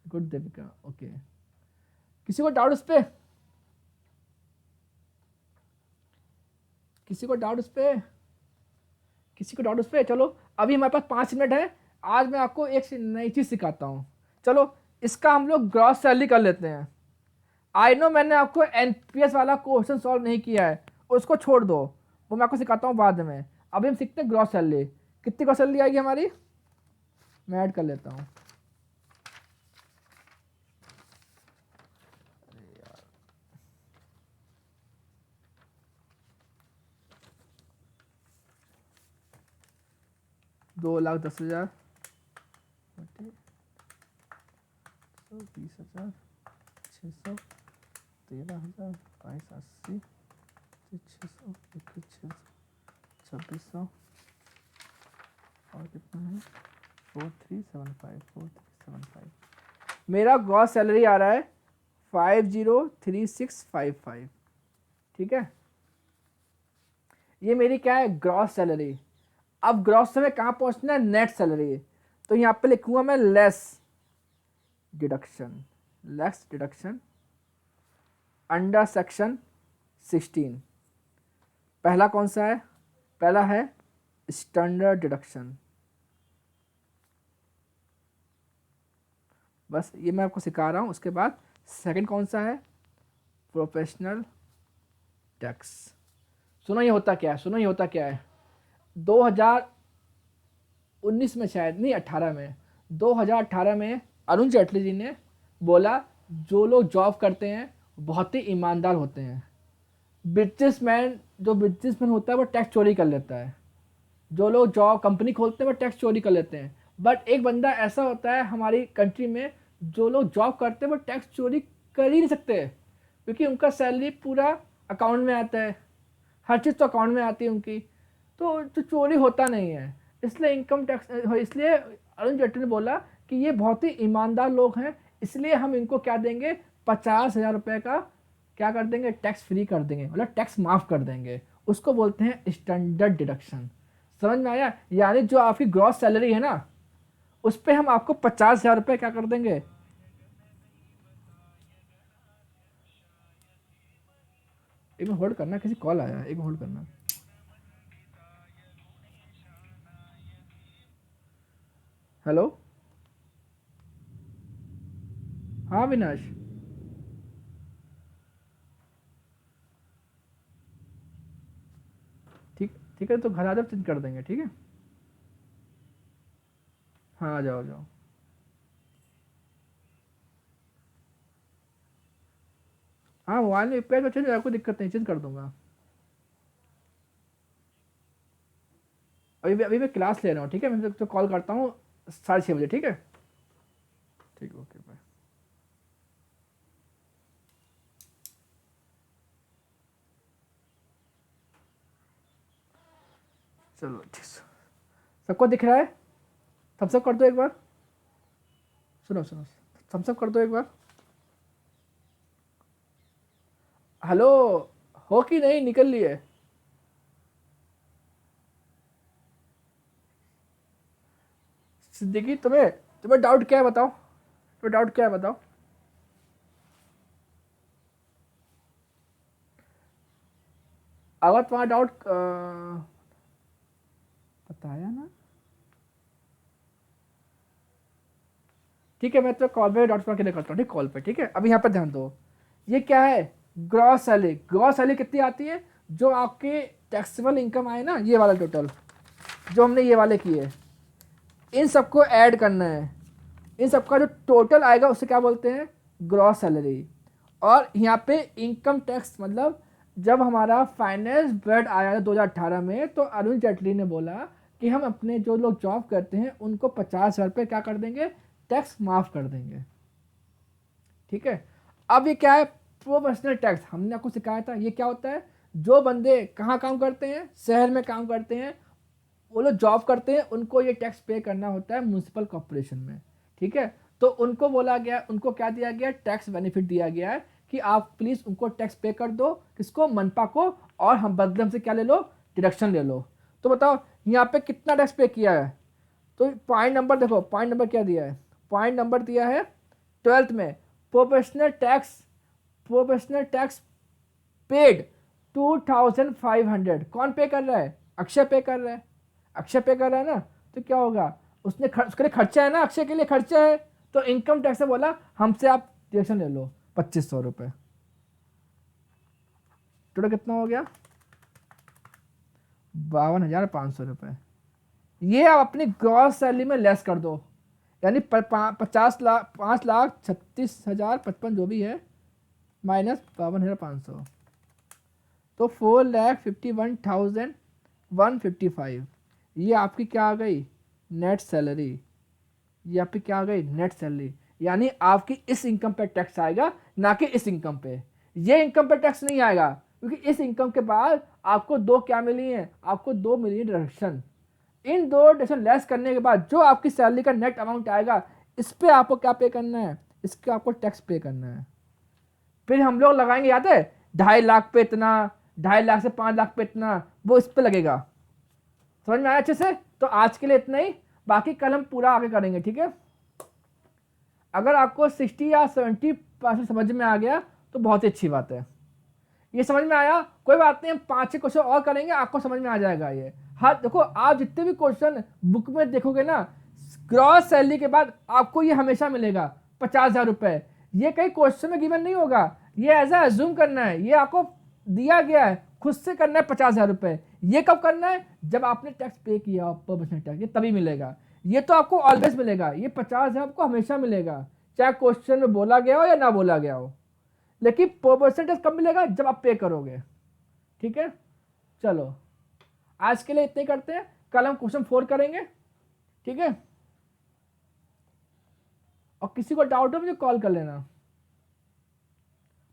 good Devika, okay. किसी को डाउट उस पे, किसी को डाउट उस पे, किसी को डाउट उस पे, चलो अभी हमारे पास 5 मिनट है, आज मैं आपको एक नई चीज सिखाता हूँ। चलो इसका हम लोग ग्रॉस सैलरी कर लेते हैं। आई नो मैंने आपको एनपीएस वाला क्वेश्चन सॉल्व नहीं किया है, उसको छोड़ दो, वो मैं आपको सिखाता हूँ बाद में। अभी हम सीखते हैं ग्रॉस सैलरी। कितनी ग्रॉस सैलरी आएगी हमारी, मैं ऐड कर लेता हूँ। दो लाख 10,000, 20,000, 600, 13,000, 22,80, 600, 21,600, 2,600, और कितना है 4,375, 4,375। मेरा ग्रॉस सैलरी आ रहा है 50,3655, ठीक है। ये मेरी क्या है ग्रॉस सैलरी। अब ग्रॉस से मैं कहाँ पहुंचना है, नेट सैलरी, तो यहाँ पे लिखूंगा मैं लेस डिडक्शन अंडर सेक्शन 16। पहला कौन सा है, पहला है स्टैंडर्ड डिडक्शन, बस ये मैं आपको सिखा रहा हूं। उसके बाद सेकंड कौन सा है, प्रोफेशनल टैक्स। सुनो ये होता क्या है, सुनो ये होता क्या है, 2019 में शायद नहीं 18 में, 2018 में अरुण जेटली जी ने बोला जो लोग जॉब करते हैं बहुत ही ईमानदार होते हैं। बिजनेसमैन, जो बिजनेसमैन होता है वो टैक्स चोरी कर लेता है, जो लोग जॉब कंपनी खोलते हैं वो टैक्स चोरी कर लेते हैं। बट एक बंदा ऐसा होता है हमारी कंट्री में, जो लोग जॉब करते हैं वो टैक्स चोरी कर ही नहीं सकते, क्योंकि उनका सैलरी पूरा अकाउंट में आता है, हर चीज़ तो अकाउंट में आती है उनकी, तो चोरी होता नहीं है। इसलिए इनकम टैक्स, इसलिए अरुण जेटली ने बोला कि ये बहुत ही ईमानदार लोग हैं, इसलिए हम इनको क्या देंगे, 50,000 रुपये का क्या कर देंगे, टैक्स फ्री कर देंगे, मतलब टैक्स माफ़ कर देंगे। उसको बोलते हैं स्टैंडर्ड डिडक्शन। समझ में आया, यानी जो आपकी ग्रॉस सैलरी है ना, उस पर हम आपको 50,000 रुपये क्या कर देंगे। एक मिनट होल्ड करना, किसी कॉल आया है, एक मिनट होल्ड करना। हेलो, हाँ विनाश, ठीक ठीक है, तो घर आ जाओ, चेंज कर देंगे, ठीक है। हाँ हाँ जाओ जाओ। हाँ मोबाइल में यूपीआई तो चेंज, कोई दिक्कत नहीं, चेंज कर दूंगा। अभी मैं क्लास ले रहा हूँ, ठीक है, मैं तो कॉल करता हूँ 6:30 बजे, ठीक है। ठीक, ओके बाय। चलो ठीक, सबको दिख रहा है? थम्स अप कर दो एक बार। सुनो सुनो, थम्स अप कर दो एक बार। हेलो, हो कि नहीं, निकल लिए? सिद्दीकी, तुम्हें तुम्हें डाउट क्या है बताओ, तुम्हें डाउट क्या है बताओ। अगर तुम्हारा डाउट बताया ना, ठीक है, मैं तो कॉल पे डाउट के लिए करता हूँ, ठीक, कॉल पे, ठीक है। अभी यहाँ पर ध्यान दो, ये क्या है? Gross salary. ग्रॉस सैलरी कितनी आती है? जो आपके टैक्सेबल इनकम आए ना, ये वाला टोटल, जो हमने ये वाले किए, इन सबको ऐड करना है। इन सबका जो टोटल आएगा उसे क्या बोलते हैं? Gross salary. और यहाँ पे इनकम टैक्स मतलब, जब हमारा फाइनेंस बिल आया था 2018 में, तो अरुण जेटली ने बोला कि हम अपने जो लोग जॉब करते हैं उनको 50,000 रुपये क्या कर देंगे, टैक्स माफ़ कर देंगे, ठीक है। अब ये क्या है? Professional tax. हमने आपको सिखाया था ये क्या होता है। जो बंदे कहाँ काम करते हैं, शहर में काम करते हैं, वो लोग जॉब करते हैं, उनको ये टैक्स पे करना होता है म्यूनसिपल कॉर्पोरेशन में, ठीक है। तो उनको बोला गया, उनको क्या दिया गया, टैक्स बेनिफिट दिया गया है कि आप प्लीज़ उनको टैक्स पे कर दो, किसको, मनपा को, और हम बदले हमसे क्या ले लो, डिडक्शन ले लो। तो बताओ यहाँ पे कितना टैक्स पे किया है। तो पॉइंट नंबर देखो, पॉइंट नंबर क्या दिया है, पॉइंट नंबर दिया है 12th में, professional tax, professional tax paid 2,500। कौन पे कर रहा है? अक्षय पे कर रहा है। अक्षय पे कर रहा है ना, तो क्या होगा, उसके लिए खर्चा है ना, अक्षय के लिए खर्चा है। तो इनकम टैक्स से बोला हमसे आप डिडक्शन ले लो 2,500 रुपये। टोटल कितना हो गया? 52,500 रुपये। ये आप अपनी ग्रॉस सैलरी में लेस कर दो, यानी 50 लाख, 5,36,055 जो भी है, माइनस 52,500, तो 4,51,155। ये आपकी क्या आ गई, नेट सैलरी। ये आपकी क्या आ गई, नेट सैलरी। यानी आपकी इस इनकम पे टैक्स आएगा, ना कि इस इनकम पे। ये इनकम पे टैक्स नहीं आएगा, क्योंकि इस इनकम के बाद आपको दो क्या मिली हैं, आपको दो मिली डिडक्शन। इन दो डिडक्शन लेस करने के बाद जो आपकी सैलरी का नेट अमाउंट आएगा, इस पे आपको क्या पे करना है, इसके आपको टैक्स पे करना है। फिर हम लोग लगाएंगे, याद है, 2.5 लाख पे इतना, 2.5 लाख से 5 लाख पे इतना, वो इस पे लगेगा। समझ में आया अच्छे से? तो आज के लिए इतना ही, बाकी कल हम पूरा आगे करेंगे, ठीक है। अगर आपको 60 या 70% समझ में आ गया तो बहुत ही अच्छी बात है। ये समझ में आया, कोई बात नहीं, हम 5-6 क्वेश्चन और करेंगे, आपको समझ में आ जाएगा ये। हाँ देखो, आप जितने भी क्वेश्चन बुक में देखोगे ना, ग्रॉस सैलरी के बाद आपको ये हमेशा मिलेगा 50,000 रुपये। ये कई क्वेश्चन में गिवन नहीं होगा, ये ऐसा एज्यूम करना है, ये आपको दिया गया है, खुद से करना है 50,000 रुपये। ये कब करना है, जब आपने टैक्स पे किया, पर्सनल टैक्स, ये तभी मिलेगा। ये तो आपको ऑलवेज मिलेगा, ये 50,000 आपको हमेशा मिलेगा, चाहे क्वेश्चन में बोला गया हो या ना बोला गया हो। लेकिन परसेंटेज कब मिलेगा, जब आप पे करोगे, ठीक है। चलो आज के लिए इतने ही करते हैं, कल हम क्वेश्चन 4 करेंगे, ठीक है। और किसी को डाउट हो मुझे कॉल कर लेना।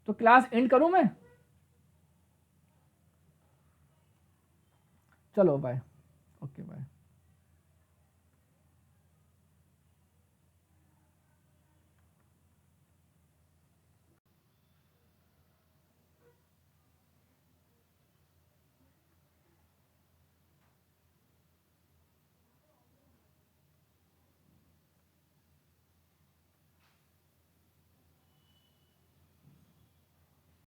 तो क्लास एंड करूं मैं? चलो बाय, ओके बाय।